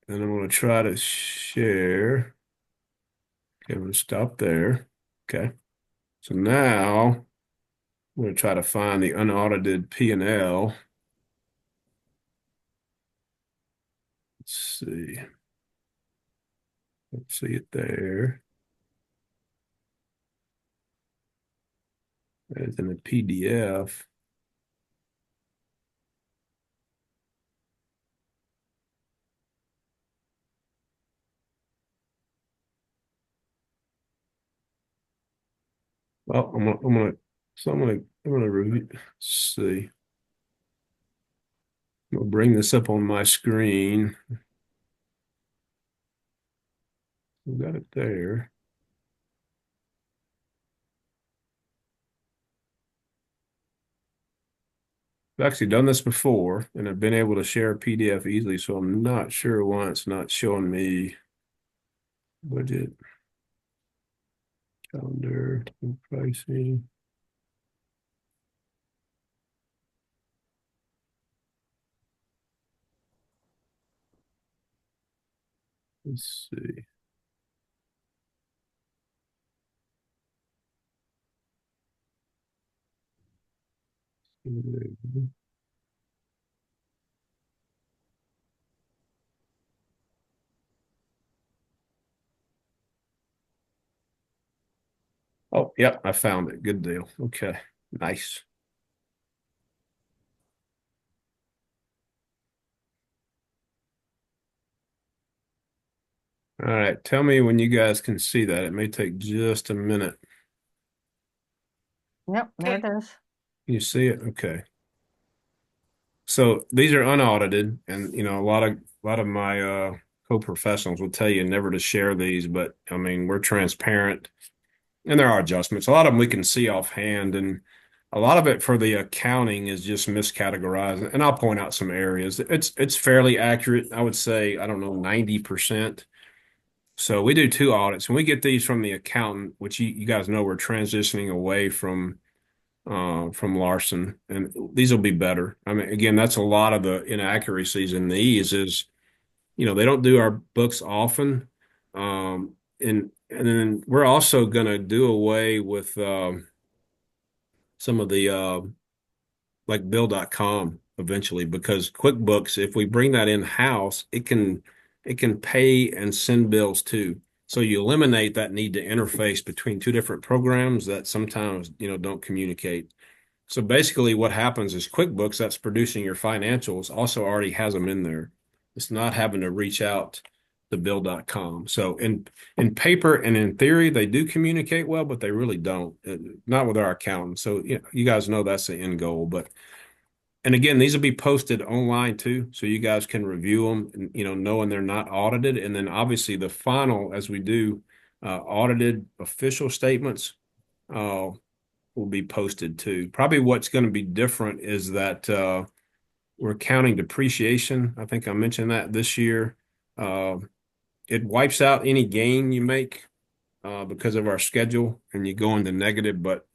and I'm going to try to share. Okay, I'm going to stop there. Okay. So now I'm going to try to find the unaudited P&L. Let's see. Let's see it there. It's in the PDF. Well, I'm gonna review. Let's see. I'm gonna bring this up on my screen. We got it there. I've actually done this before and I've been able to share a PDF easily, so I'm not sure why it's not showing me budget, calendar, pricing. Let's see. Oh, yep, I found it. Good deal. Okay, nice. All right, tell me when you guys can see that. It may take just a minute. Yep, there it is. Can you see it? Okay. So these are unaudited, and a lot of my co-professionals will tell you never to share these, but I mean we're transparent, and there are adjustments. A lot of them we can see offhand, and a lot of it for the accounting is just miscategorized. And I'll point out some areas. It's fairly accurate. I would say I don't know 90%. So we do two audits, and we get these from the accountant, which you guys know we're transitioning away from Larson, and these will be better. I mean, again, that's a lot of the inaccuracies in these is, they don't do our books often. And then we're also going to do away with some of the like Bill.com eventually because QuickBooks, if we bring that in-house, it can pay and send bills too. So you eliminate that need to interface between two different programs that sometimes, don't communicate. So basically what happens is QuickBooks that's producing your financials also already has them in there. It's not having to reach out to Bill.com. So in paper and in theory, they do communicate well, but they really don't, not with our accountants. So you guys know that's the end goal. And again, these will be posted online too, so you guys can review them, and, knowing they're not audited. And then obviously the final, as we do audited official statements, will be posted too. Probably what's going to be different is that we're counting depreciation. I think I mentioned that this year. Uh, it wipes out any gain you make because of our schedule, and you go into negative. But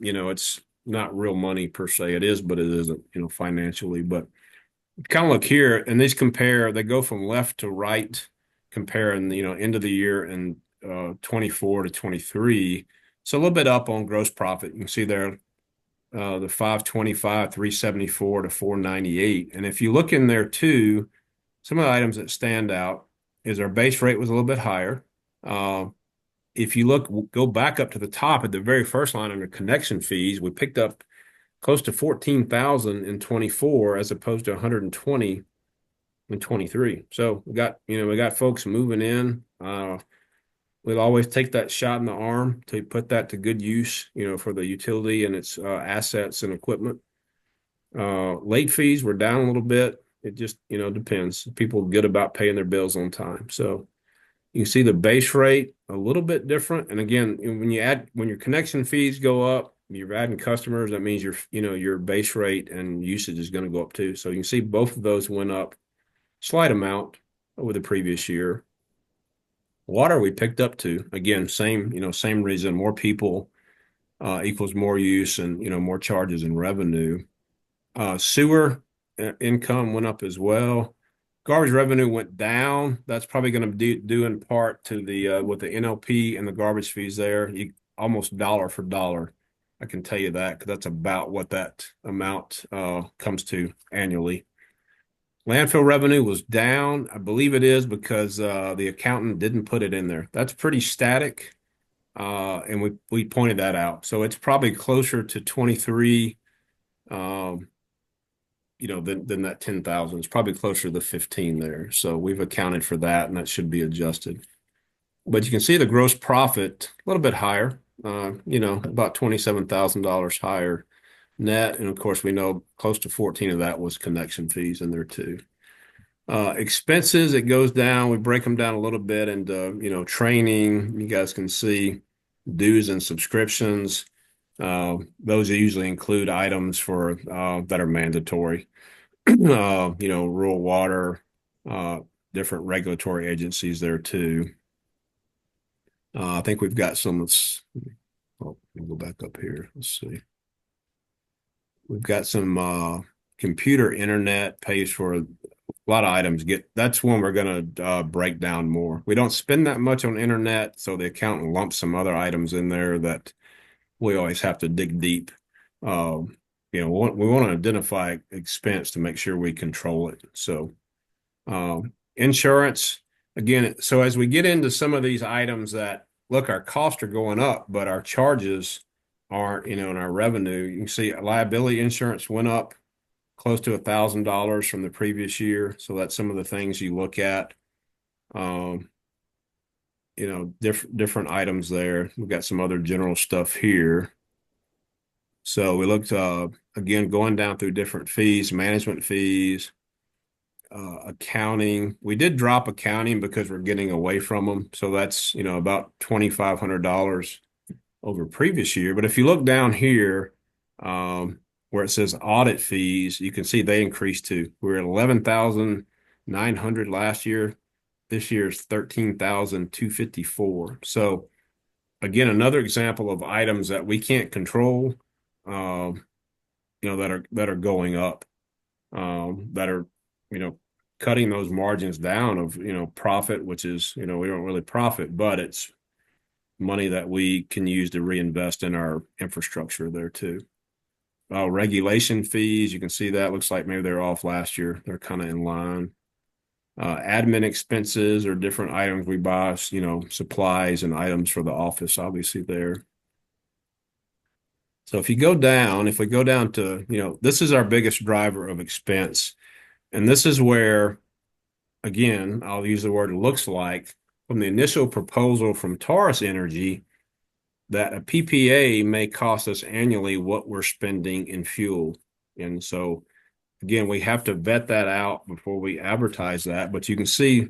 not real money per se. It is, but it isn't, financially. But kind of look here, and these compare, they go from left to right, comparing, end of the year and 24 to 23. So a little bit up on gross profit. You can see there the 525, 374 to 498. And if you look in there too, some of the items that stand out is our base rate was a little bit higher. If you look, go back up to the top at the very first line under connection fees, we picked up close to 14,000 in 24 as opposed to 120 in 23. So we got folks moving in. We'll always take that shot in the arm to put that to good use, for the utility and its assets and equipment. Late fees were down a little bit. It just, depends. People are good about paying their bills on time. So you can see the base rate a little bit different. And again, when your connection fees go up, you're adding customers, that means your base rate and usage is going to go up too. So you can see both of those went up slight amount over the previous year. Water we picked up to, again, same reason, more people equals more use and, more charges and revenue. Sewer income went up as well. Garbage revenue went down. That's probably going to be due in part to the with the NLP and the garbage fees there. Almost dollar for dollar. I can tell you that because that's about what that amount comes to annually. Landfill revenue was down. I believe it is because the accountant didn't put it in there. That's pretty static, and we pointed that out. So it's probably closer to 23, than that 10,000. It's probably closer to the 15 there. So we've accounted for that, and that should be adjusted. But you can see the gross profit a little bit higher, about $27,000 higher net. And of course, we know close to 14 of that was connection fees in there too. Expenses, it goes down. We break them down a little bit into, training. You guys can see dues and subscriptions. Those usually include items for that are mandatory. Rural water, different regulatory agencies there too. I think we've got some. We'll go back up here. Let's see. We've got some computer internet pays for a lot of items. That's one we're going to break down more. We don't spend that much on internet, so the accountant lumps some other items in there that we always have to dig deep. We want to identify expense to make sure we control it. So insurance, again, so as we get into some of these items that, look, our costs are going up, but our charges aren't, and our revenue, you can see liability insurance went up close to $1,000 from the previous year. So that's some of the things you look at. Different items there. We've got some other general stuff here. So we looked, again, going down through different fees, management fees, accounting. We did drop accounting because we're getting away from them. So that's, about $2,500 over previous year. But if you look down here, where it says audit fees, you can see they increased too. We were at 11,900 last year. This year is 13,254. So again, another example of items that we can't control, that are going up, that are, cutting those margins down of, profit, which is, we don't really profit, but it's money that we can use to reinvest in our infrastructure there too. Regulation fees, you can see that looks like maybe they're off last year. They're kind of in line. Admin expenses are different items we buy, supplies and items for the office, obviously there. So if we go down to, this is our biggest driver of expense. And this is where, again, I'll use the word looks like, from the initial proposal from Taurus Energy, that a PPA may cost us annually what we're spending in fuel. And so, again, we have to vet that out before we advertise that. But you can see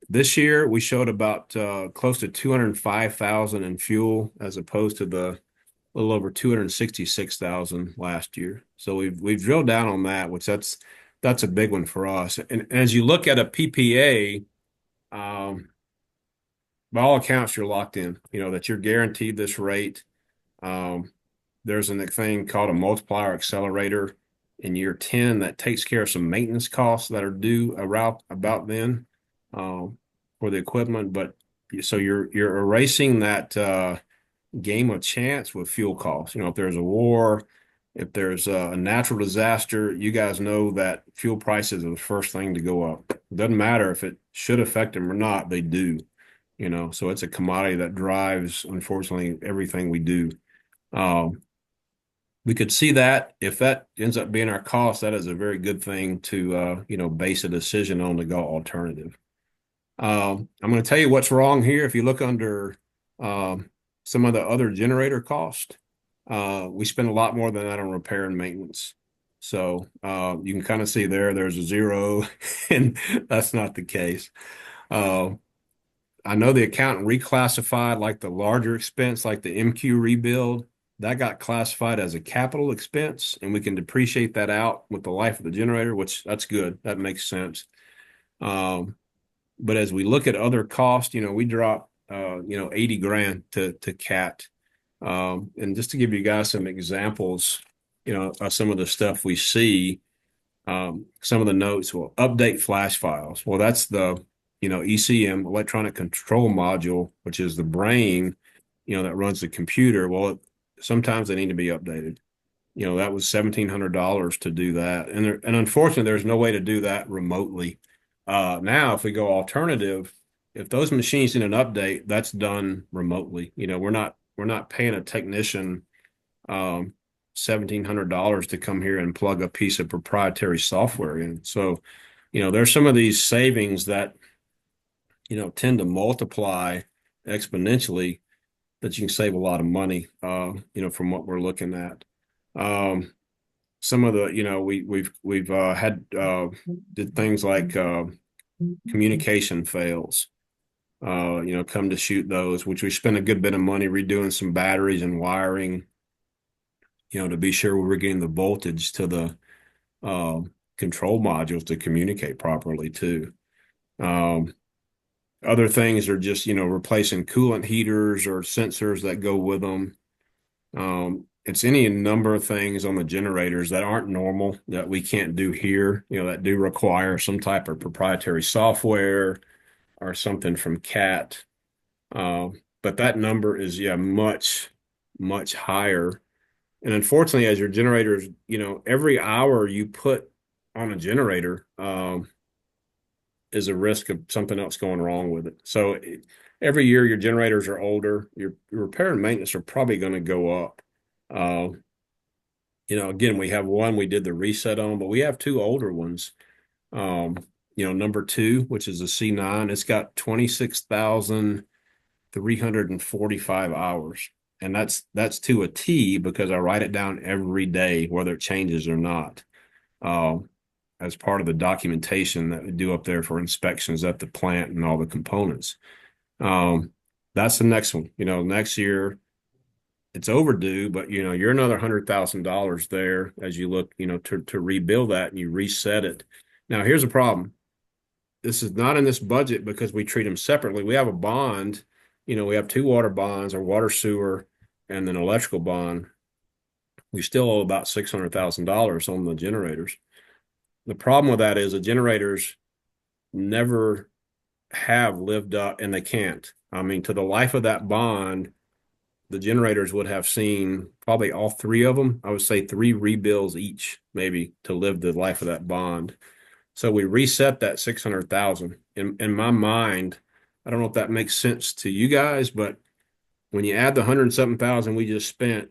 this year we showed about close to 205,000 in fuel as opposed to the little over 266,000 last year. So we've drilled down on that, which that's a big one for us. And as you look at a PPA, by all accounts, you're locked in, that you're guaranteed this rate. there's a thing called a multiplier accelerator in year 10 that takes care of some maintenance costs that are due about then for the equipment. But so you're erasing that game of chance with fuel costs. If there's a war, if there's a natural disaster, you guys know that fuel prices are the first thing to go up. It doesn't matter if it should affect them or not, they do. So it's a commodity that drives, unfortunately, everything we do. Um, we could see that if that ends up being our cost, that is a very good thing to base a decision on to go alternative. I'm going to tell you what's wrong here. If you look under some of the other generator cost, we spend a lot more than that on repair and maintenance. So you can kind of see there's a zero, and that's not the case. I know the accountant reclassified like the larger expense, like the MQ rebuild, that got classified as a capital expense, and we can depreciate that out with the life of the generator, which that's good. That makes sense. But as we look at other costs, we drop, 80 grand to CAT. And just to give you guys some examples, of some of the stuff we see, some of the notes will update flash files. Well, that's the, ECM, electronic control module, which is the brain, that runs the computer. Well, sometimes they need to be updated. That was $1,700 to do that. And unfortunately, there's no way to do that remotely. Now, if we go alternative, if those machines need an update, that's done remotely. We're not paying a technician $1,700 to come here and plug a piece of proprietary software in. So, there's some of these savings that, tend to multiply exponentially that you can save a lot of money, from what we're looking at. Some of the, we've had did things like communication fails, come to shoot those, which we spent a good bit of money redoing some batteries and wiring, to be sure we were getting the voltage to the control modules to communicate properly too. Other things are just, replacing coolant heaters or sensors that go with them. It's any number of things on the generators that aren't normal that we can't do here, that do require some type of proprietary software or something from CAT. But that number is, much, much higher. And unfortunately, as your generators, every hour you put on a generator, is a risk of something else going wrong with it. So every year your generators are older, your repair and maintenance are probably going to go up. Again, we have one we did the reset on, but we have two older ones. Number 2, which is a C9, it's got 26,345 hours. And that's to a T because I write it down every day, whether it changes or not. As part of the documentation that we do up there for inspections at the plant and all the components. That's the next one. Next year it's overdue, but you're another $100,000 there as you look, to rebuild that and you reset it. Now here's a problem. This is not in this budget because we treat them separately. We have a bond, we have 2 water bonds, our water sewer and an electrical bond. We still owe about $600,000 on the generators. The problem with that is the generators never have lived up, and they can't. I mean, to the life of that bond, the generators would have seen probably all 3 of them. I would say 3 rebuilds each, maybe, to live the life of that bond. So we reset that 600,000. In my mind, I don't know if that makes sense to you guys, but when you add the 107,000 we just spent,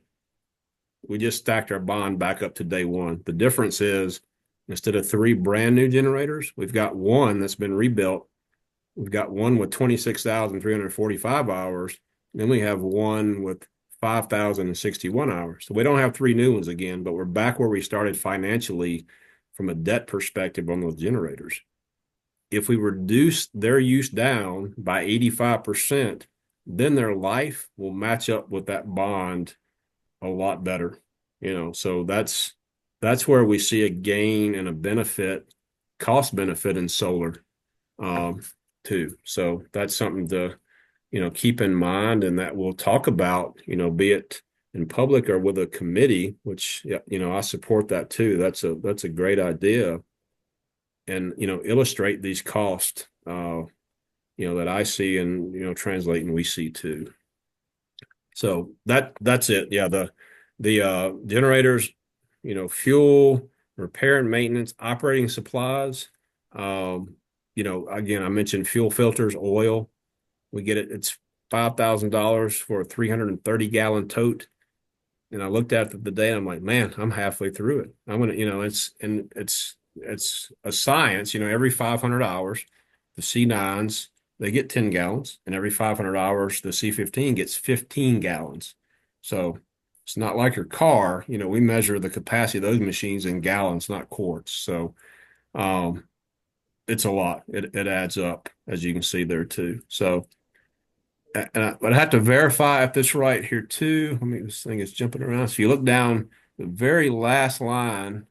we just stacked our bond back up to day one. The difference is instead of 3 brand new generators, we've got one that's been rebuilt. We've got one with 26,345 hours. Then we have one with 5,061 hours. So we don't have 3 new ones again, but we're back where we started financially from a debt perspective on those generators. If we reduce their use down by 85%, then their life will match up with that bond a lot better. So that's where we see a gain and a benefit, cost benefit in solar, too. So that's something to, keep in mind and that we'll talk about, be it in public or with a committee, which, yeah, I support that too. That's a great idea. And, illustrate these costs, that I see and, translating we see too. So that's it. Yeah, the generators, fuel, repair and maintenance, operating supplies. Again, I mentioned fuel filters, oil. We get it. It's $5,000 for a 330-gallon tote. And I looked at it the day and I'm like, man, I'm halfway through it. I'm gonna, it's a science, every 500 hours, the C9s, they get 10 gallons, and every 500 hours, the C15 gets 15 gallons. So it's not like your car, we measure the capacity of those machines in gallons, not quarts. So um, it's a lot. It adds up, as you can see there too. So but I have to verify if this is right here too. This thing is jumping around. So you look down the very last line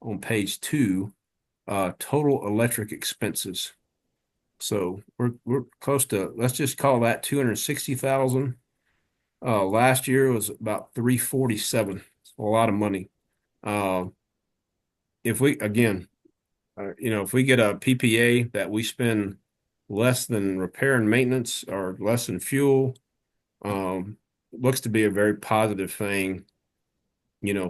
on page 2, total electric expenses. So we're close to, let's just call that 260,000. Last year was about 347. It's a lot of money. Uh, if we again, if we get a PPA that we spend less than repair and maintenance or less than fuel, looks to be a very positive thing,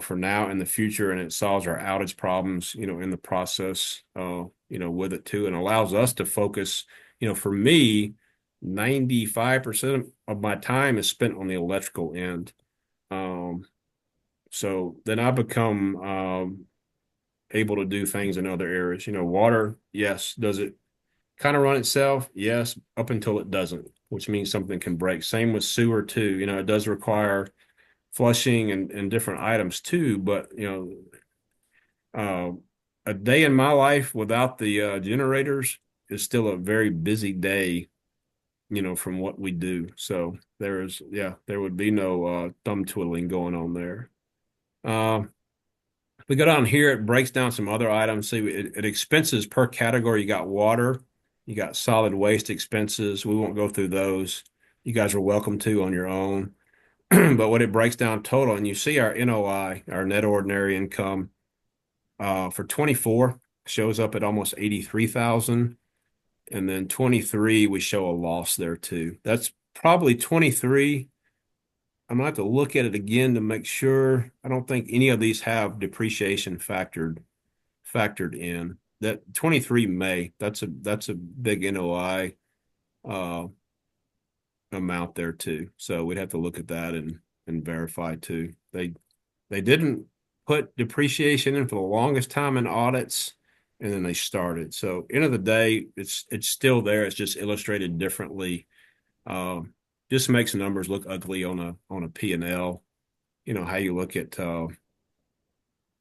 for now and the future, and it solves our outage problems, in the process, with it too, and allows us to focus, for me, 95% of my time is spent on the electrical end. So then I become able to do things in other areas. Water, yes. Does it kind of run itself? Yes, up until it doesn't, which means something can break. Same with sewer too. It does require flushing and different items too. But a day in my life without the generators is still a very busy day. From what we do. So there would be no thumb twiddling going on there. If we go down here, it breaks down some other items. See, it expenses per category. You got water, you got solid waste expenses. We won't go through those. You guys are welcome to on your own. But what it breaks down total, and you see our NOI, our net ordinary income, for 24 shows up at almost 83,000. And then 23, we show a loss there too. That's probably 23. I'm gonna have to look at it again to make sure. I don't think any of these have depreciation factored in. That 23 may. That's a big NOI amount there too. So we'd have to look at that and verify too. They didn't put depreciation in for the longest time in audits, and then they started. So end of the day, it's still there. It's just illustrated differently. Just makes numbers look ugly on a P&L. How you look at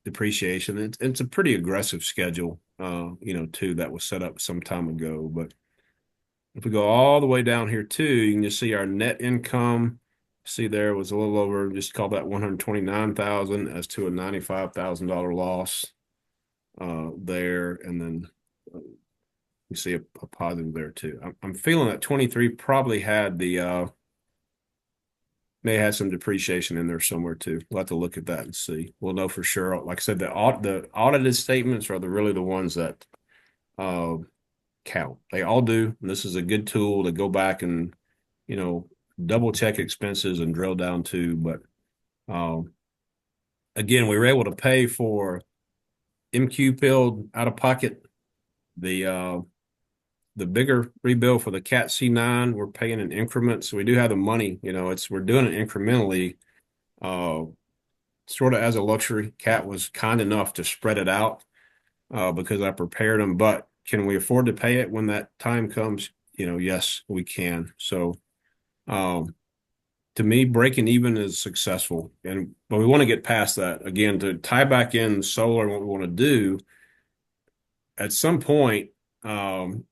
depreciation. It's a pretty aggressive schedule, too, that was set up some time ago. But if we go all the way down here too, you can just see our net income. See there was a little over, just call that 129,000 as to a $95,000 loss there. And then you see a positive there too. I'm feeling that 23 probably had may have some depreciation in there somewhere too. We'll have to look at that and see. We'll know for sure. Like I said, the audited statements are really the ones that count. They all do. And this is a good tool to go back and, double check expenses and drill down to. But again, we were able to pay for MQ build out of pocket. The bigger rebuild for the Cat C9, we're paying in increments. So we do have the money, we're doing it incrementally, sort of as a luxury. Cat was kind enough to spread it out because I prepared them. But can we afford to pay it when that time comes? Yes, we can. So to me, breaking even is successful. But we want to get past that. Again, to tie back in solar and what we want to do, at some point, the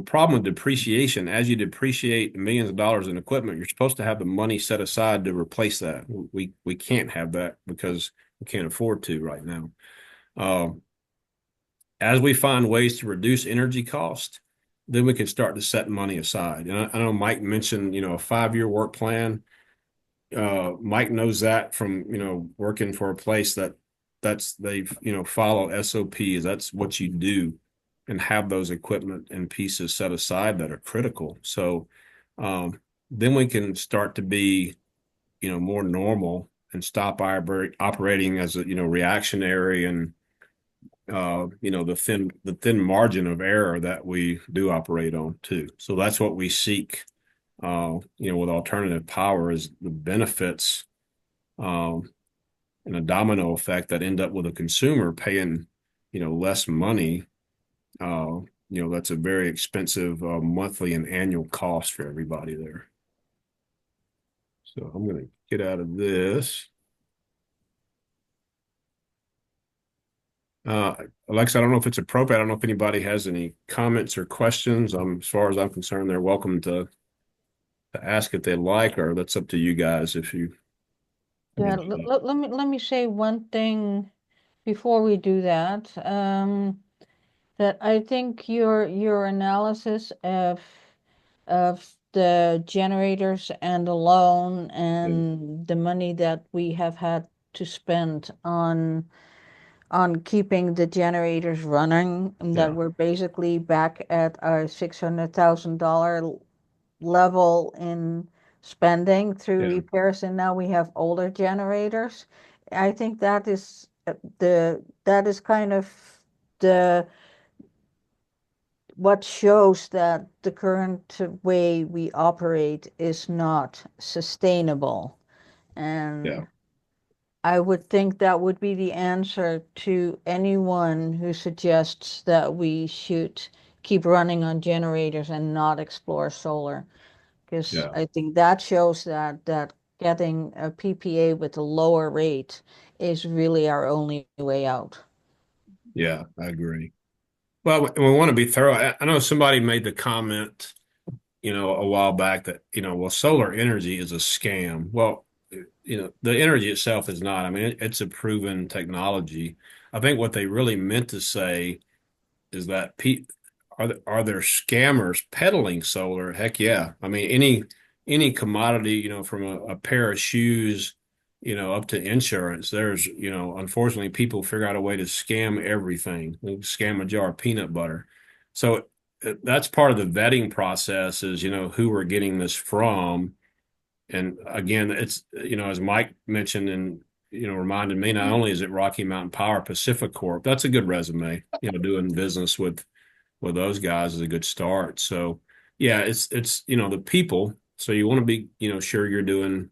problem with depreciation, as you depreciate millions of dollars in equipment, you're supposed to have the money set aside to replace that. We can't have that because we can't afford to right now. As we find ways to reduce energy cost, then we can start to set money aside. And I know Mike mentioned, a 5-year work plan. Mike knows that from, working for a place they've, follow SOPs. That's what you do and have those equipment and pieces set aside that are critical. So, then we can start to be, more normal and stop operating as a, reactionary and, the thin margin of error that we do operate on too. So that's what we seek, with alternative power is the benefits, um, and a domino effect that end up with a consumer paying, less money. That's a very expensive, monthly and annual cost for everybody there. So I'm going to get out of this. Uh, Alexa, I don't know if it's appropriate. I don't know if anybody has any comments or questions. As far as I'm concerned, they're welcome to ask if they'd like, or that's up to you guys if you. Yeah, let me say one thing before we do that. That I think your analysis of the generators and the loan and the money that we have had to spend on keeping the generators running, and that Yeah. we're basically back at our $600,000 level in spending through Yeah. repairs, and now we have older generators. I think that is that is kind of the what shows that the current way we operate is not sustainable. Yeah. And I would think that would be the answer to anyone who suggests that we should keep running on generators and not explore solar. Because Yeah. I think that shows that getting a PPA with a lower rate is really our only way out. Yeah. I agree. Well, we want to be thorough. I know somebody made the comment, a while back that, well, solar energy is a scam. Well, the energy itself is not. I mean, it's a proven technology. I think what they really meant to say is that are there scammers peddling solar? Heck yeah. I mean, any commodity, from a pair of shoes, up to insurance, there's, unfortunately people figure out a way to scam everything. They scam a jar of peanut butter. So that's part of the vetting process is, who we're getting this from. And again, it's, as Mike mentioned and, reminded me, not only is it Rocky Mountain Power Pacific Corp, that's a good resume, doing business with those guys is a good start. So yeah, it's the people. So you want to be, sure you're doing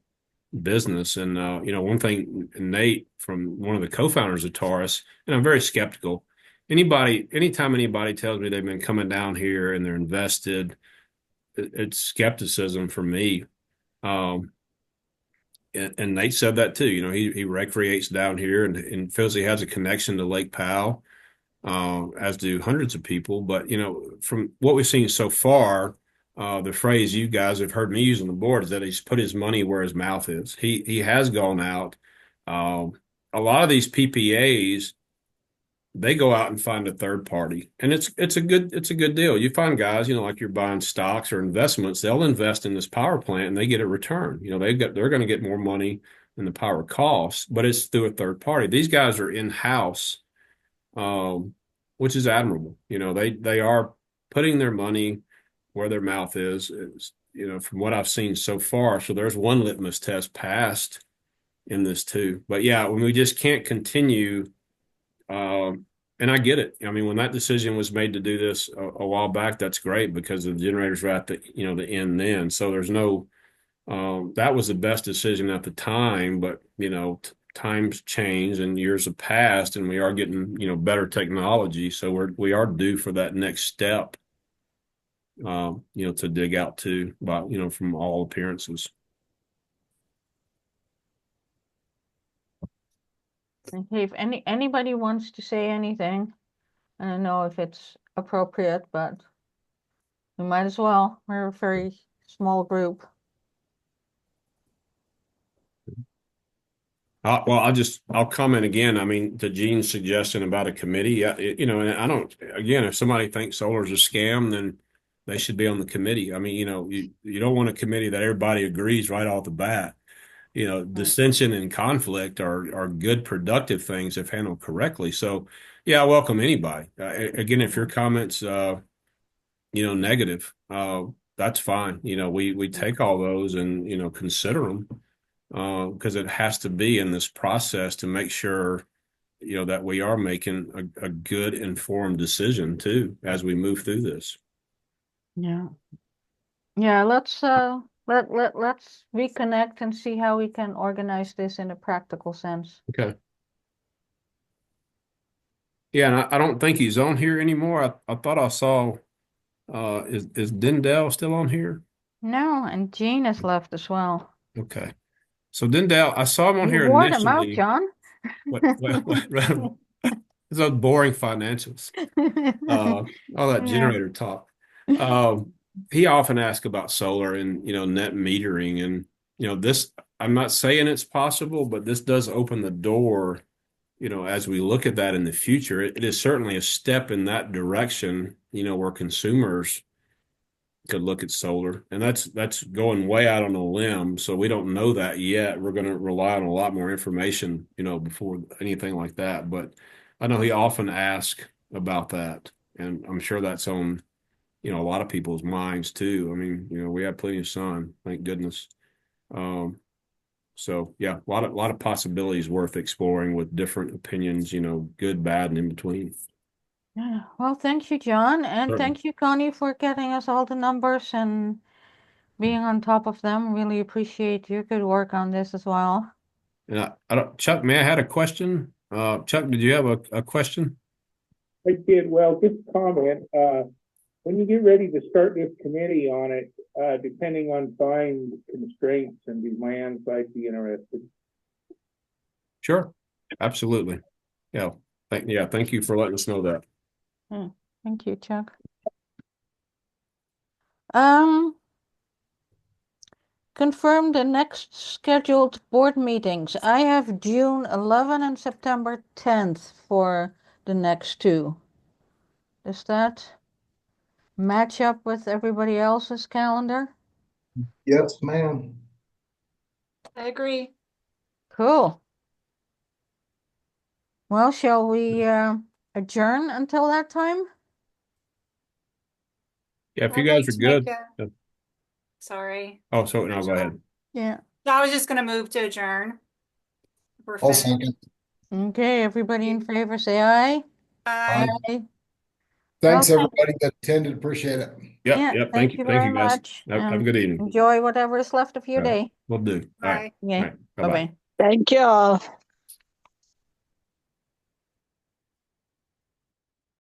business. And one thing Nate from one of the co-founders of Taurus, and I'm very skeptical. Anytime anybody tells me they've been coming down here and they're invested, it's skepticism for me. Um, and Nate said that too. He recreates down here and feels he has a connection to Lake Powell, as do hundreds of people. But from what we've seen so far, the phrase you guys have heard me use on the board is that he's put his money where his mouth is. He has gone out. Um, a lot of these PPAs, they go out and find a third party, and it's a good deal. You find guys, like you're buying stocks or investments, they'll invest in this power plant and they get a return. They're going to get more money than the power costs, but it's through a third party. These guys are in-house, um, which is admirable. They are putting their money where their mouth is, from what I've seen so far. So there's one litmus test passed in this too. But yeah, when we just can't continue, and I get it. I mean, when that decision was made to do this a while back, that's great because the generators were at the end then. So there's no, that was the best decision at the time, but times change and years have passed and we are getting, better technology. So we are due for that next step, to dig out to, by, from all appearances. Okay, if anybody wants to say anything, I don't know if it's appropriate, but we might as well. We're a very small group. Well, I'll comment again. I mean, to Gene's suggestion about a committee, yeah, and I don't, again, if somebody thinks solar is a scam, then they should be on the committee. I mean, you don't want a committee that everybody agrees right off the bat. dissension and conflict are good, productive things if handled correctly. So, yeah, I welcome anybody. Again, if your comments, negative, that's fine. We take all those and, consider them, because it has to be in this process to make sure, that we are making a good informed decision too, as we move through this. Yeah. Yeah, let's reconnect and see how we can organize this in a practical sense. Okay. Yeah, and I don't think he's on here anymore. I thought I saw, is Dendell still on here? No, and Jean has left as well. Okay. So Dendell, I saw him on You here wore them out, initially. John. It's those boring financials. All that Yeah. generator talk. Um, he often asks about solar and, net metering, and, this, I'm not saying it's possible, but this does open the door, as we look at that in the future. It is certainly a step in that direction, where consumers could look at solar, and that's going way out on a limb. So we don't know that yet. We're going to rely on a lot more information, before anything like that. But I know he often asks about that, and I'm sure that's on, a lot of people's minds too. I mean, we have plenty of sun, thank goodness. So yeah, a lot of possibilities worth exploring with different opinions, good, bad, and in between. Yeah. Well, thank you, John, and Certainly. thank you, Connie, for getting us all the numbers and being on top of them. Really appreciate your good work on this as well. And I don't, Chuck, may I had a question? Chuck, did you have a question? I did, well, just comment, when you get ready to start this committee on it, depending on time constraints and demands, I'd be interested. Sure. Absolutely. Yeah. Thank you for letting us know that. Thank you, Chuck. Um, confirm the next scheduled board meetings. I have June 11 and September 10th for the next two. Does that match up with everybody else's calendar? Yes, ma'am. I agree. Cool. Well, shall we adjourn until that time? Yeah, if you I'd guys like are to make good. a, sorry. Oh, so no, go ahead. Yeah. I was just gonna move to adjourn. We're I'll finished. second. Okay, everybody in favor, say aye. Bye. Aye. Thanks, Well, everybody that attended. Appreciate it. Yep. yeah, Yep. thank you Thank very you guys. much. Have a good evening. Enjoy whatever is left of your All right. day. We'll do. All right. Bye. All Okay, right. Bye-bye. bye-bye. Thank you all.